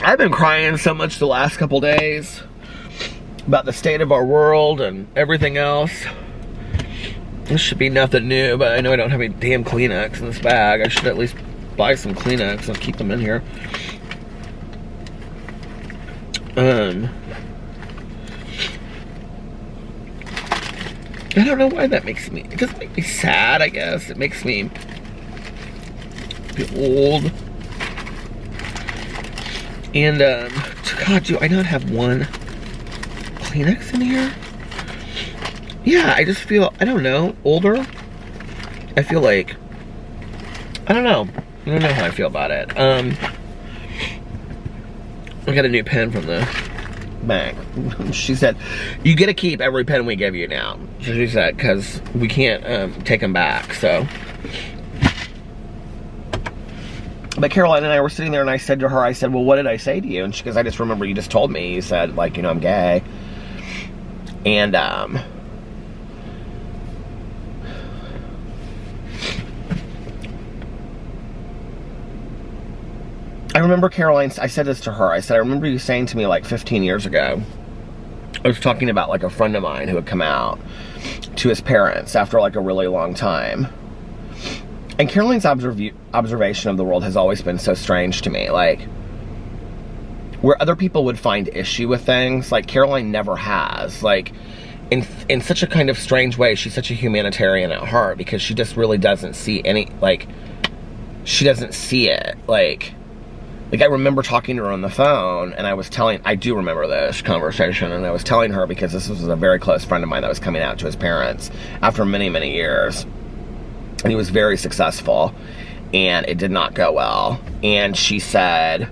I've been crying so much the last couple days about the state of our world and everything else. This should be nothing new, but I know I don't have any damn Kleenex in this bag. I should at least buy some Kleenex and keep them in here. I don't know why that makes me, it doesn't make me sad, I guess. It makes me feel old. And, God, do I not have one Kleenex in here? Yeah, I just feel, I don't know, older. I feel like, I don't know how I feel about it. I got a new pen from the bank. She said, you get to keep every pen we give you now. She said, because we can't take them back, so. But Caroline and I were sitting there and I said to her, I said, well, what did I say to you? And she goes, I just remember you just told me, you said, like, you know, I'm gay. And, I remember Caroline, I said this to her, I said, I remember you saying to me like 15 years ago, I was talking about like a friend of mine who had come out to his parents after like a really long time. And Caroline's observation of the world has always been so strange to me. Like, where other people would find issue with things, like Caroline never has. Like, in such a kind of strange way, she's such a humanitarian at heart, because she just really doesn't see any, like, she doesn't see it. Like, like, I remember talking to her on the phone, and I do remember this conversation, and I was telling her, because this was a very close friend of mine that was coming out to his parents after many, many years, and he was very successful, and it did not go well. And she said,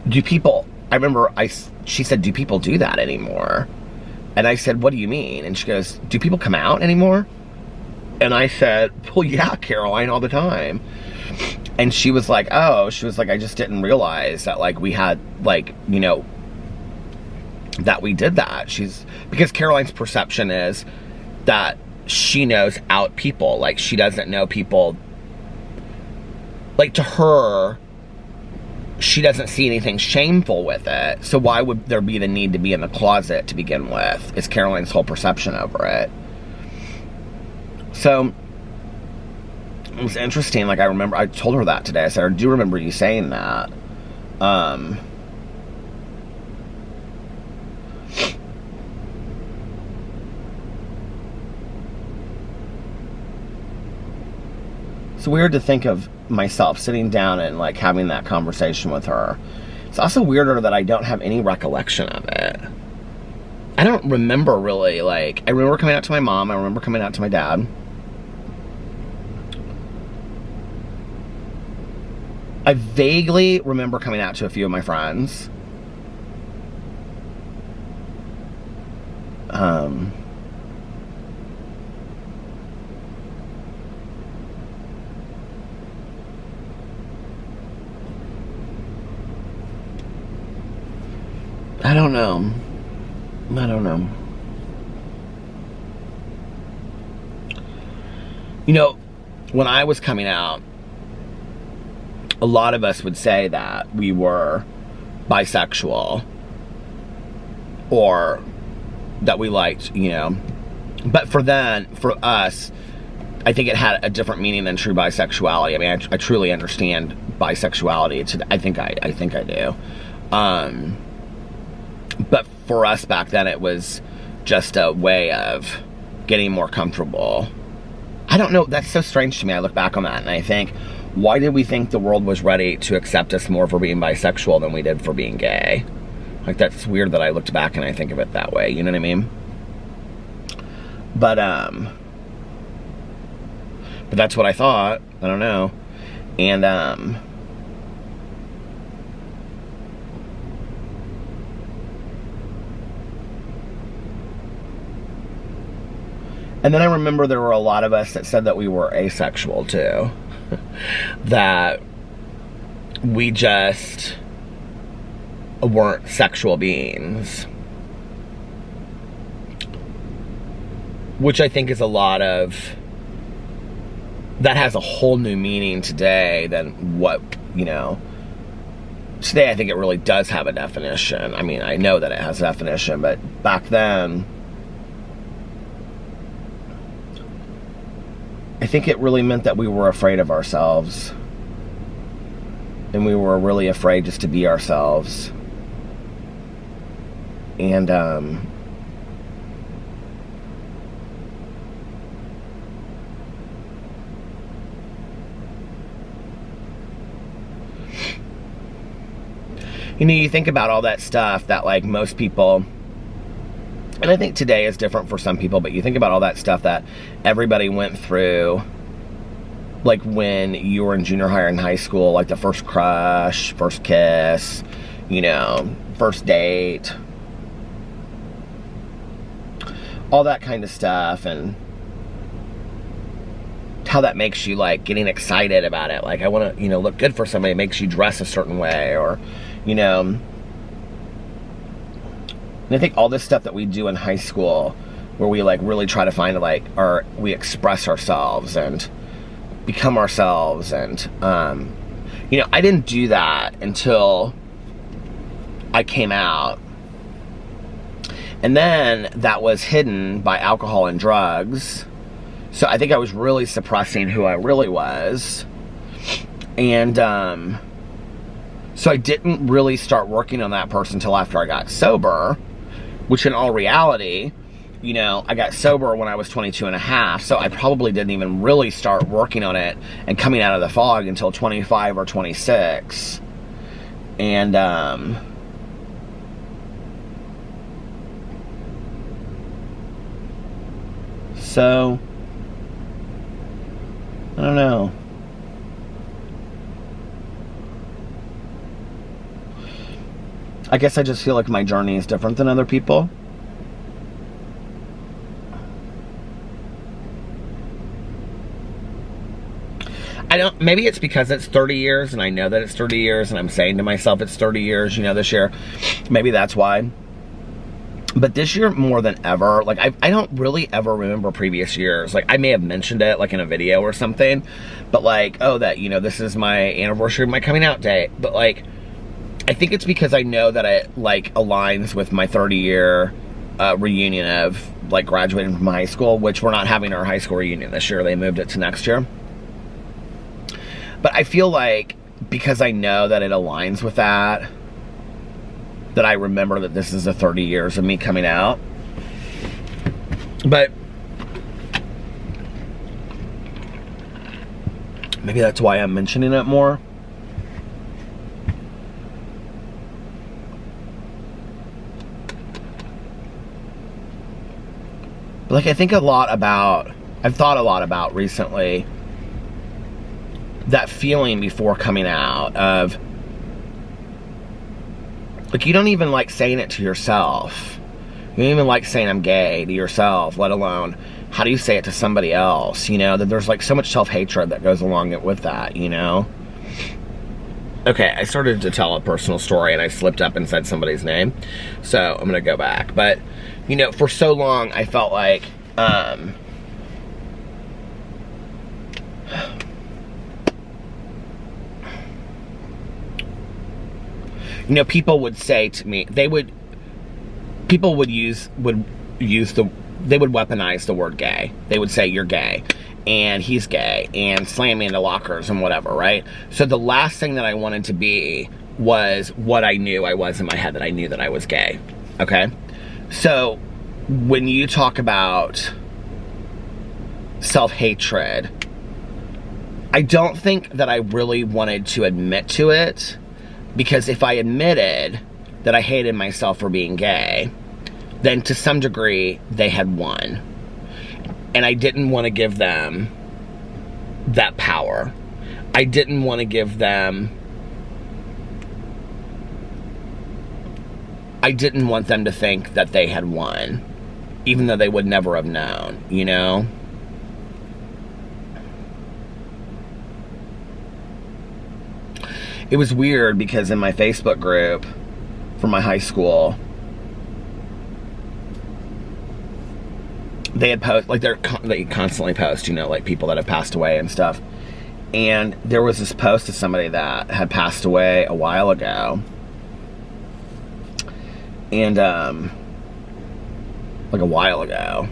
she said, do people do that anymore? And I said, what do you mean? And she goes, do people come out anymore? And I said, well, yeah, Caroline, all the time. And she was like, I just didn't realize that, like, we had, like, you know, that we did that. Because Caroline's perception is that she knows out people. Like, she doesn't know people. Like, to her, she doesn't see anything shameful with it. So why would there be the need to be in the closet to begin with? Is Caroline's whole perception over it. So it was interesting. Like, I told her that today. I said, I do remember you saying that. It's weird to think of myself sitting down and, like, having that conversation with her. It's also weirder that I don't have any recollection of it. I don't remember really, like, I remember coming out to my mom. I remember coming out to my dad. I vaguely remember coming out to a few of my friends. I don't know. You know, when I was coming out, a lot of us would say that we were bisexual, or that we liked, you know, but for us, I think it had a different meaning than true bisexuality. I mean, I truly understand bisexuality. I think I do. But for us back then, it was just a way of getting more comfortable. I don't know. That's so strange to me. I look back on that and I think, why did we think the world was ready to accept us more for being bisexual than we did for being gay? Like, that's weird that I looked back and I think of it that way. You know what I mean? But that's what I thought. I don't know. And then I remember there were a lot of us that said that we were asexual too. That we just weren't sexual beings. Which I think is a lot of... that has a whole new meaning today than what, you know... Today I think it really does have a definition. I mean, I know that it has a definition, but back then... I think it really meant that we were afraid of ourselves. And we were really afraid just to be ourselves. And, you know, you think about all that stuff that, like, most people... And I think today is different for some people, but you think about all that stuff that everybody went through, like when you were in junior high or in high school, like the first crush, first kiss, you know, first date, all that kind of stuff, and how that makes you, like, getting excited about it. Like, I want to, you know, look good for somebody. It makes you dress a certain way, or, you know... And I think all this stuff that we do in high school, where we, like, really try to find, like, we express ourselves and become ourselves, and, you know, I didn't do that until I came out. And then that was hidden by alcohol and drugs. So I think I was really suppressing who I really was. And, so I didn't really start working on that person until after I got sober. Which in all reality, you know, I got sober when I was 22 and a half, so I probably didn't even really start working on it and coming out of the fog until 25 or 26. And, so, I don't know. I guess I just feel like my journey is different than other people. Maybe it's because it's 30 years and I know that it's 30 years and I'm saying to myself it's 30 years, you know, this year. Maybe that's why. But this year more than ever, like I don't really ever remember previous years. Like I may have mentioned it like in a video or something, but like, oh, that, you know, this is my anniversary of my coming out date. But like, I think it's because I know that it like aligns with my 30-year reunion of like graduating from high school, which we're not having our high school reunion this year. They moved it to next year. But I feel like because I know that it aligns with that I remember that this is the 30 years of me coming out. But maybe that's why I'm mentioning it more. But like I think a lot about, I've thought a lot about recently that feeling before coming out of, like, you don't even like saying it to yourself. You don't even like saying I'm gay to yourself, let alone how do you say it to somebody else, you know? That there's like so much self-hatred that goes along with that, you know? Okay, I started to tell a personal story and I slipped up and said somebody's name. So I'm gonna go back. But, you know, for so long I felt like, you know, people would say to me, they would weaponize the word gay. They would say, you're gay, and he's gay, and slam me into lockers and whatever, right? So the last thing that I wanted to be was what I knew I was in my head, that I knew that I was gay, okay? So when you talk about self-hatred, I don't think that I really wanted to admit to it, because if I admitted that I hated myself for being gay, then to some degree they had won. And I didn't want to give them that power. I didn't want to give them, I didn't want them to think that they had won, even though they would never have known, you know? It was weird because in my Facebook group for my high school, they had posted, like they constantly post, you know, like people that have passed away and stuff. And there was this post of somebody that had passed away a while ago. And, like a while ago.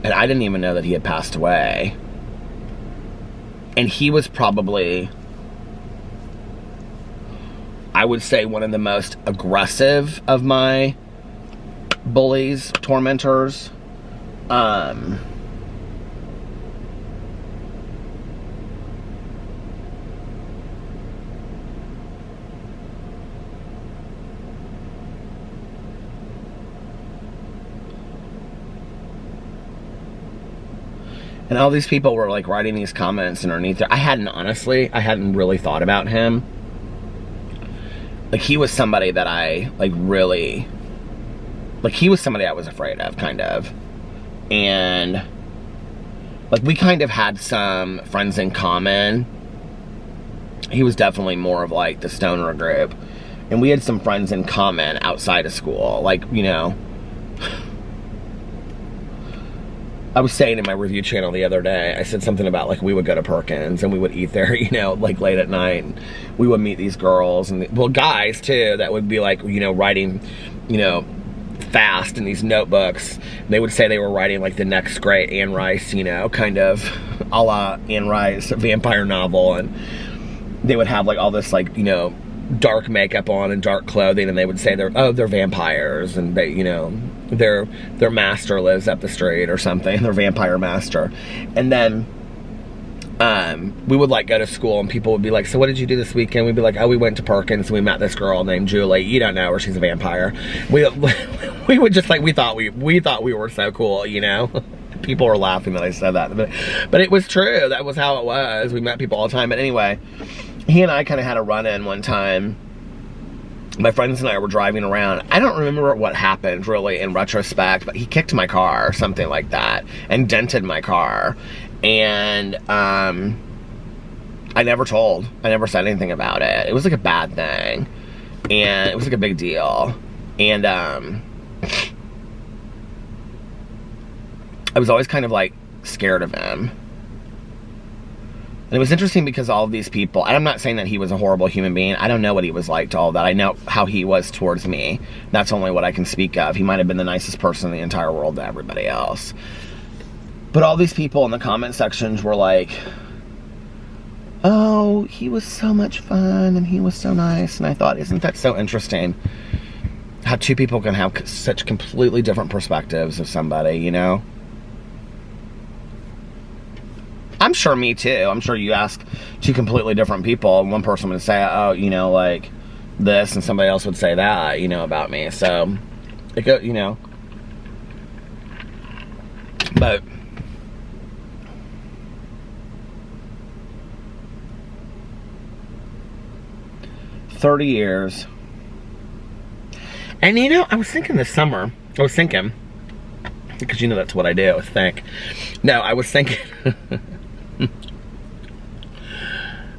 And I didn't even know that he had passed away. And he was probably, I would say, one of the most aggressive of my bullies, tormentors. And all these people were like writing these comments underneath there. I hadn't really thought about him. Like, he was somebody that I like really, like, he was somebody I was afraid of, kind of. And like, we kind of had some friends in common. He was definitely more of like the stoner group. And we had some friends in common outside of school. Like, you know, I was saying in my review channel the other day, I said something about like we would go to Perkins and we would eat there, you know, like late at night. And we would meet these girls and, well, guys too, that would be like, you know, writing, you know, fast in these notebooks. They would say they were writing like the next great Anne Rice, you know, kind of a la Anne Rice vampire novel. And they would have like all this like, you know, dark makeup on and dark clothing, and they would say they're vampires, and they, you know, their master lives up the street or something, their vampire master. And then we would like go to school and people would be like, so what did you do this weekend? We'd be like, oh, we went to Perkins and we met this girl named Julie. You don't know her, she's a vampire. We would just like, we thought we were so cool, you know? People were laughing that I said that, but it was true. That was how it was. We met people all the time. But anyway, he and I kind of had a run-in one time. My friends and I were driving around. I don't remember what happened really in retrospect, but he kicked my car or something like that and dented my car. And I never said anything about it. It was like a bad thing, and it was like a big deal. And I was always kind of like scared of him. And it was interesting because all of these people, and I'm not saying that he was a horrible human being. I don't know what he was like to all that. I know how he was towards me. That's only what I can speak of. He might have been the nicest person in the entire world to everybody else. But all these people in the comment sections were like, oh, he was so much fun and he was so nice. And I thought, isn't that so interesting? How two people can have such completely different perspectives of somebody, you know? I'm sure me too. I'm sure you ask two completely different people and one person would say, oh, you know, like this, and somebody else would say that, you know, about me. So, you know. But 30 years. And you know, I was thinking this summer, because you know that's what I do, is think. No, I was thinking,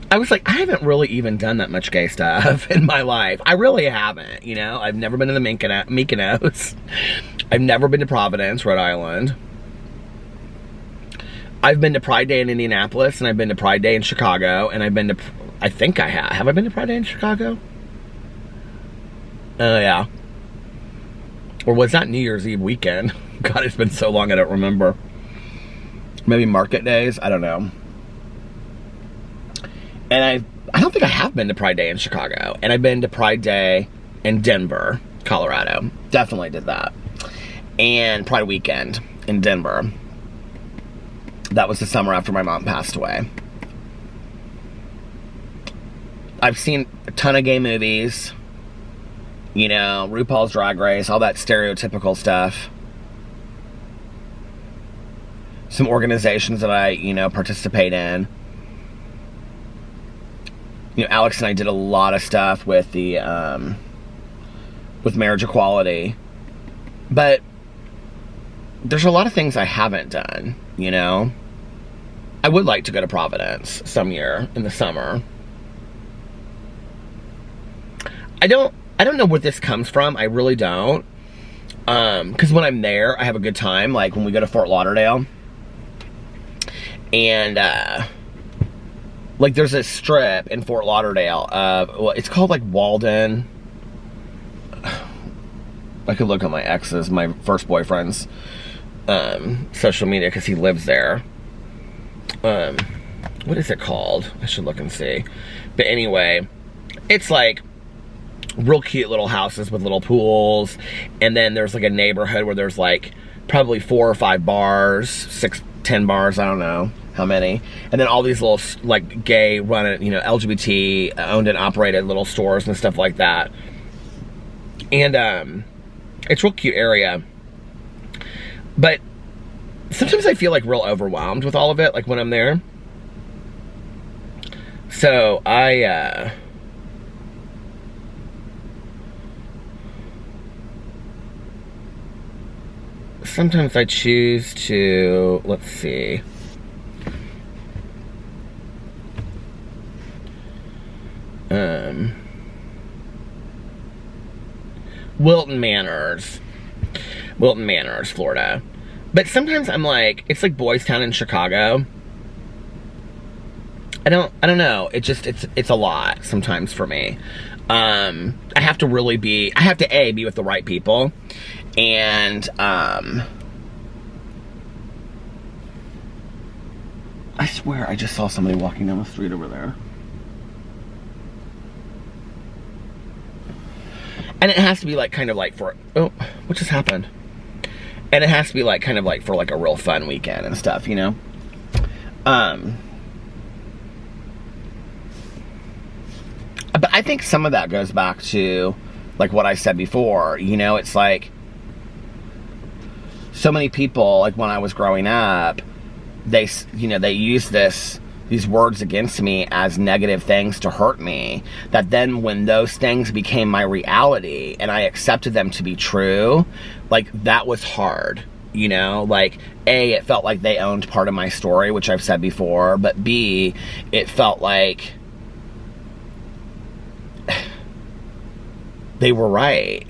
I was like, I haven't really even done that much gay stuff in my life. I really haven't, you know. I've never been to the Mykonos. I've never been to Providence, Rhode Island. I've been to Pride Day in Indianapolis, and I've been to Pride Day in Chicago, and I've been to, I think I have. Have I been to Pride Day in Chicago? Oh, yeah. Or was that New Year's Eve weekend? God, it's been so long I don't remember. Maybe market days? I don't know. And I don't think I have been to Pride Day in Chicago. And I've been to Pride Day in Denver, Colorado. Definitely did that. And Pride Weekend in Denver. That was the summer after my mom passed away. I've seen a ton of gay movies. You know, RuPaul's Drag Race, all that stereotypical stuff. Some organizations that I, you know, participate in. You know, Alex and I did a lot of stuff with the, with marriage equality. But there's a lot of things I haven't done, you know. I would like to go to Providence some year in the summer. I don't know where this comes from. I really don't. Because when I'm there, I have a good time. Like when we go to Fort Lauderdale. And, like there's a strip in Fort Lauderdale. Well, it's called like Walden. I could look at my ex's, my first boyfriend's, social media because he lives there. What is it called? I should look and see. But anyway, it's like real cute little houses with little pools, and then there's like a neighborhood where there's like probably 4 or 5 bars, 6, 10 bars, I don't know how many, and then all these little like gay run, you know, LGBT owned and operated little stores and stuff like that. And it's a real cute area, but sometimes I feel like real overwhelmed with all of it, like when I'm there. So sometimes I choose to, let's see. Wilton Manors, Florida. But sometimes I'm like, it's like Boys Town in Chicago. I don't know. It's a lot sometimes for me. I have to really be with the right people. And, I swear I just saw somebody walking down the street over there. And it has to be like, kind of like for, oh, what just happened? And it has to be like, kind of like for like a real fun weekend and stuff, you know? I think some of that goes back to, like, what I said before. You know, it's like, so many people, like, when I was growing up, they use these words against me as negative things to hurt me, that then when those things became my reality and I accepted them to be true, like, that was hard, you know? Like, A, it felt like they owned part of my story, which I've said before, but B, it felt like they were right.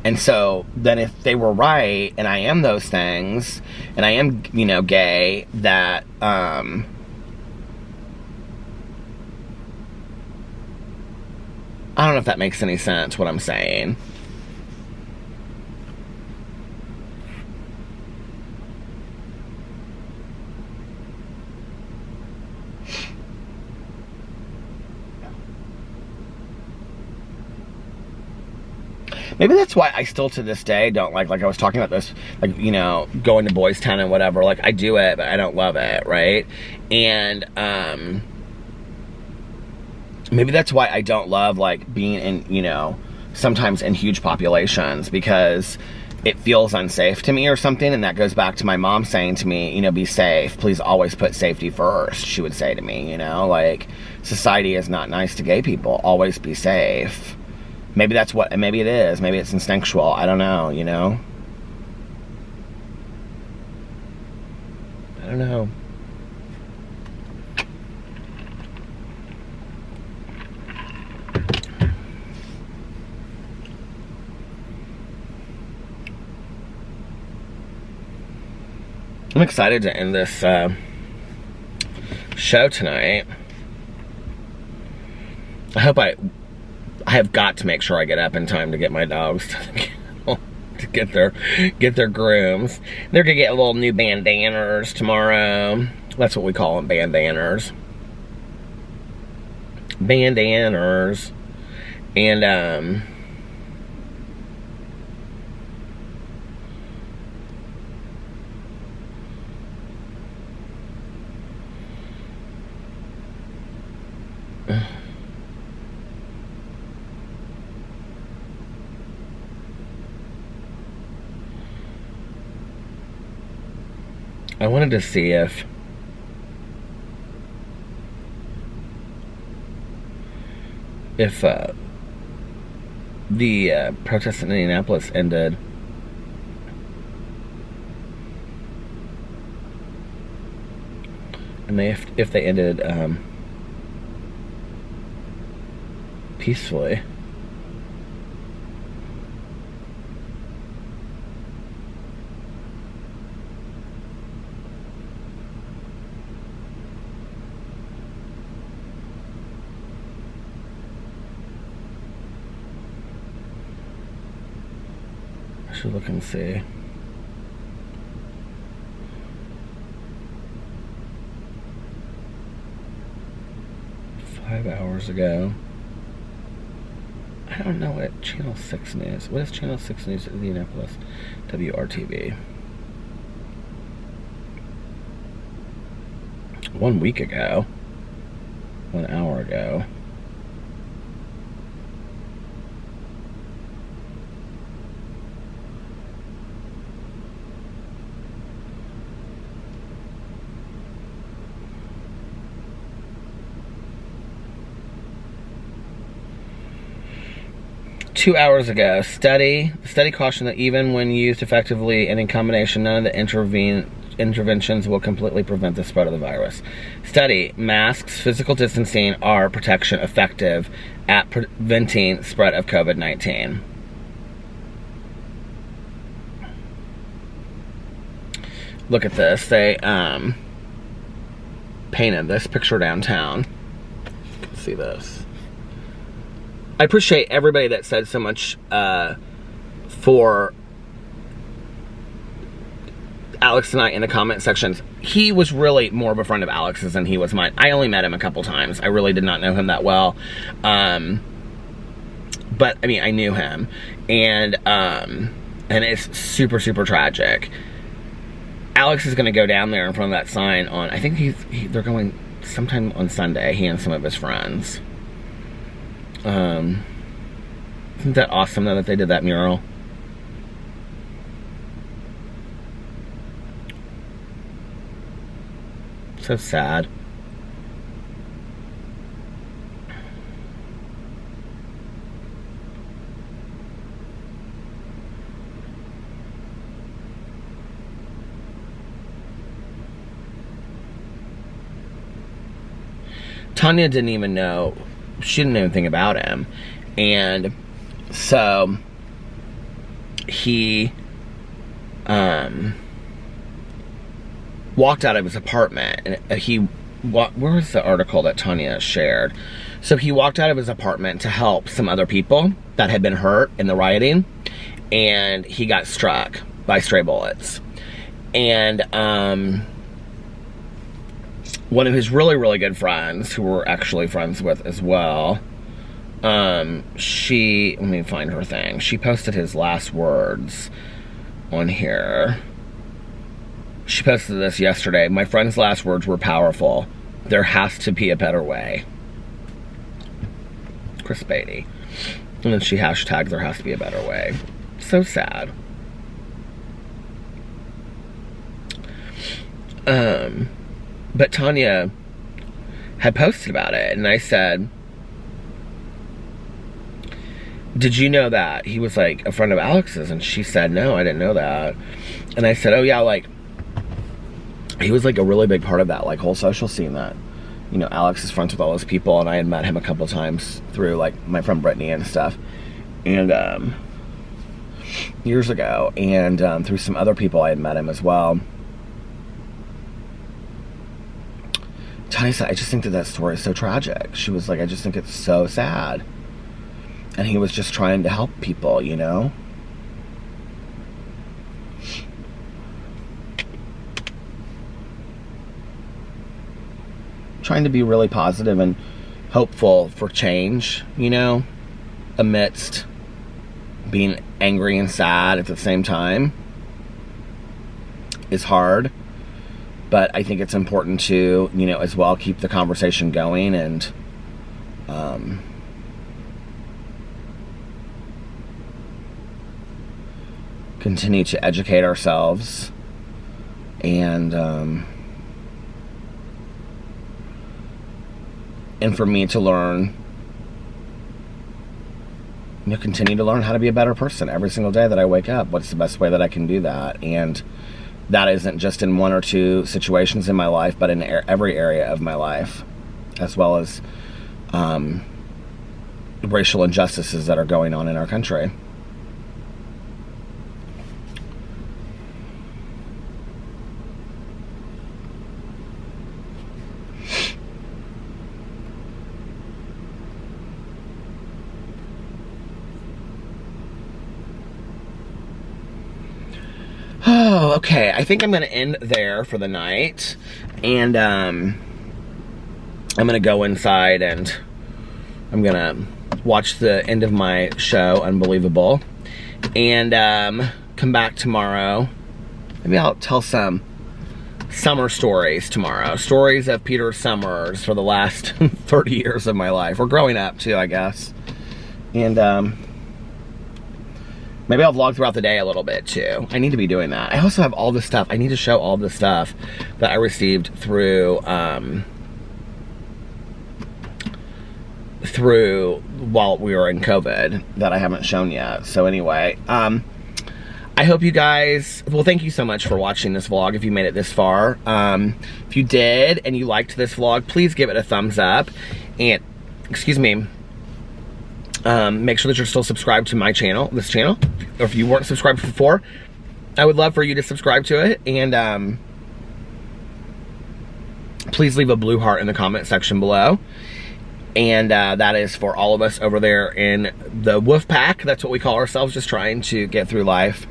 And so then if they were right, and I am those things, and I am, you know, gay, that, I don't know if that makes any sense, what I'm saying. Maybe that's why I still to this day don't like I was talking about this, like, you know, going to Boys Town and whatever. Like, I do it, but I don't love it, right? And, maybe that's why I don't love, like, being in, you know, sometimes in huge populations, because it feels unsafe to me or something. And that goes back to my mom saying to me, you know, be safe. Please always put safety first, she would say to me, you know, like, society is not nice to gay people. Always be safe. Maybe that's what, maybe it is. Maybe it's instinctual. I don't know, you know? I don't know. I'm excited to end this show tonight. I hope I have got to make sure I get up in time to get my dogs to the kennel to get their grooms. They're gonna get little new bandanas tomorrow. That's what we call them, bandanas. Bandanas. And I wanted to see if the protests in Indianapolis ended and if they ended peacefully. I should look and see. Hours ago. I don't know what Channel 6 News. What is Channel 6 News in Indianapolis? WRTV. 1 week ago. 1 hour ago. Two hours ago, study cautioned that even when used effectively and in combination, none of the interventions will completely prevent the spread of the virus. Study, masks, physical distancing are protection effective at preventing spread of COVID-19. Look at this. They painted this picture downtown. You can see this. I appreciate everybody that said so much for Alex tonight in the comment sections. He was really more of a friend of Alex's than he was mine. I only met him a couple times. I really did not know him that well. But, I mean, I knew him. And it's super, super tragic. Alex is going to go down there in front of that sign on, I think they're going sometime on Sunday, he and some of his friends. Isn't that awesome though that they did that mural? So sad. Tanya didn't even know, she didn't even think about him. And so he walked out of his apartment, and where was the article that Tanya shared? So he walked out of his apartment to help some other people that had been hurt in the rioting, and he got struck by stray bullets. And one of his really, really good friends, who we're actually friends with as well, let me find her thing. She posted his last words on here. She posted this yesterday. My friend's last words were powerful. There has to be a better way. Chris Beatty. And then she hashtagged there has to be a better way. So sad. But Tanya had posted about it, and I said, did you know that he was like a friend of Alex's? And she said, no, I didn't know that. And I said, oh yeah, like he was like a really big part of that like whole social scene that, you know, Alex is friends with all those people, and I had met him a couple of times through like my friend Brittany and stuff, and years ago, and through some other people I had met him as well. Tanya said, I just think that story is so tragic. She was like, I just think it's so sad. And he was just trying to help people, you know? Trying to be really positive and hopeful for change, you know? Amidst being angry and sad at the same time is hard. But I think it's important to, you know, as well, keep the conversation going and continue to educate ourselves and for me to learn, you know, continue to learn how to be a better person every single day that I wake up. What's the best way that I can do that? And that isn't just in one or two situations in my life, but in every area of my life, as well as racial injustices that are going on in our country. Oh, okay. I think I'm going to end there for the night. And I'm going to go inside and I'm going to watch the end of my show, Unbelievable. And come back tomorrow. Maybe I'll tell some summer stories tomorrow. Stories of Peter Summers for the last 30 years of my life. Or growing up, too, I guess. And maybe I'll vlog throughout the day a little bit, too. I need to be doing that. I also have all this stuff. I need to show all the stuff that I received through while we were in COVID that I haven't shown yet. So anyway, I hope you guys, well, thank you so much for watching this vlog if you made it this far. If you did and you liked this vlog, please give it a thumbs up. And, excuse me, make sure that you're still subscribed to my channel, this channel. Or if you weren't subscribed before, I would love for you to subscribe to it. And please leave a blue heart in the comment section below. And that is for all of us over there in the wolf pack. That's what we call ourselves, just trying to get through life.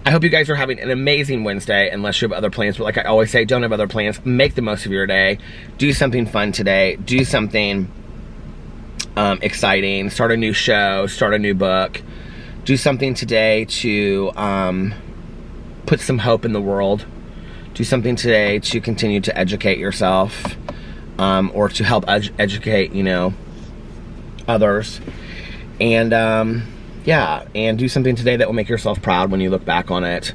I hope you guys are having an amazing Wednesday, unless you have other plans. But like I always say, don't have other plans. Make the most of your day. Do something fun today. Do something exciting. Start a new show. Start a new book. Do something today to put some hope in the world. Do something today to continue to educate yourself, or to help educate, you know, others. And yeah, and do something today that will make yourself proud when you look back on it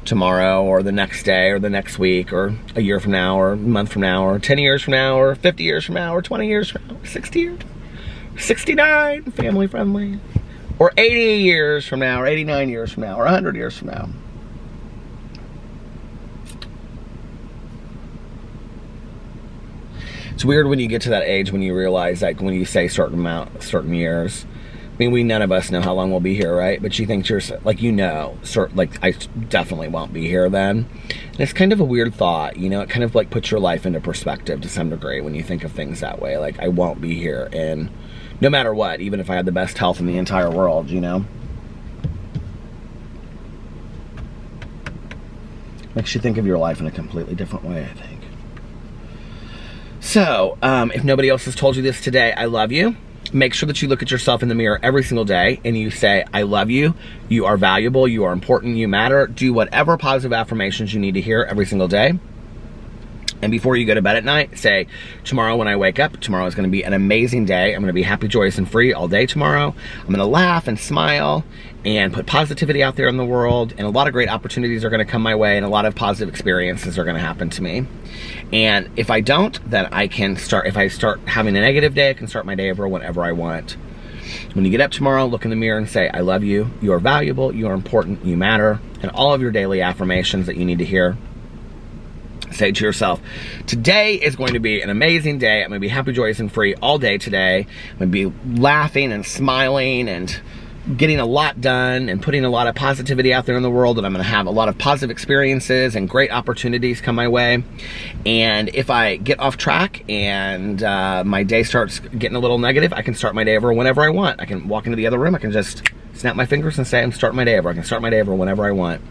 tomorrow or the next day or the next week or a year from now or a month from now or 10 years from now or 50 years from now or 20 years from now, 60 years, 69, family friendly, or 80 years from now or 89 years from now or 100 years from now. It's weird when you get to that age when you realize, like, when you say certain years. I mean, none of us know how long we'll be here, right? But you think to yourself, like, like, I definitely won't be here then. And it's kind of a weird thought, you know? It kind of, like, puts your life into perspective to some degree when you think of things that way. Like, I won't be here, and no matter what, even if I had the best health in the entire world, you know? Makes you think of your life in a completely different way, I think. So, if nobody else has told you this today, I love you. Make sure that you look at yourself in the mirror every single day and you say, I love you, you are valuable, you are important, you matter. Do whatever positive affirmations you need to hear every single day. And before you go to bed at night, say, tomorrow when I wake up, tomorrow is going to be an amazing day. I'm going to be happy, joyous, and free all day tomorrow. I'm going to laugh and smile and put positivity out there in the world. And a lot of great opportunities are going to come my way and a lot of positive experiences are going to happen to me. And if I don't, then I can start, if I start having a negative day, I can start my day over whenever I want. When you get up tomorrow, look in the mirror and say, I love you, you are valuable, you are important, you matter. And all of your daily affirmations that you need to hear. Say to yourself, today is going to be an amazing day. I'm going to be happy, joyous, and free all day today. I'm going to be laughing and smiling and getting a lot done and putting a lot of positivity out there in the world, and I'm going to have a lot of positive experiences and great opportunities come my way. And if I get off track and my day starts getting a little negative, I can start my day over whenever I want. I can walk into the other room, I can just snap my fingers and say I'm starting my day over. I can start my day over whenever I want.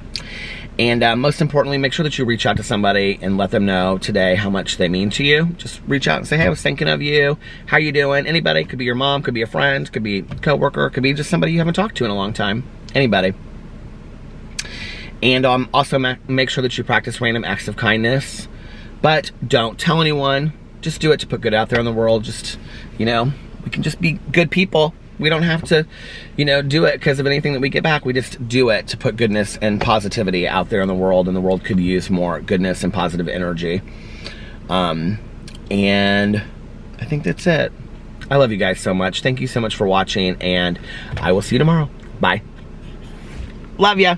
And most importantly, make sure that you reach out to somebody and let them know today how much they mean to you. Just reach out and say, hey, I was thinking of you. How you doing? Anybody. Could be your mom, could be a friend, could be a coworker, could be just somebody you haven't talked to in a long time. Anybody. And also make sure that you practice random acts of kindness. But don't tell anyone. Just do it to put good out there in the world. Just, you know, we can just be good people. We don't have to, you know, do it because of anything that we get back. We just do it to put goodness and positivity out there in the world, and the world could use more goodness and positive energy. And I think that's it. I love you guys so much. Thank you so much for watching, and I will see you tomorrow. Bye. Love ya.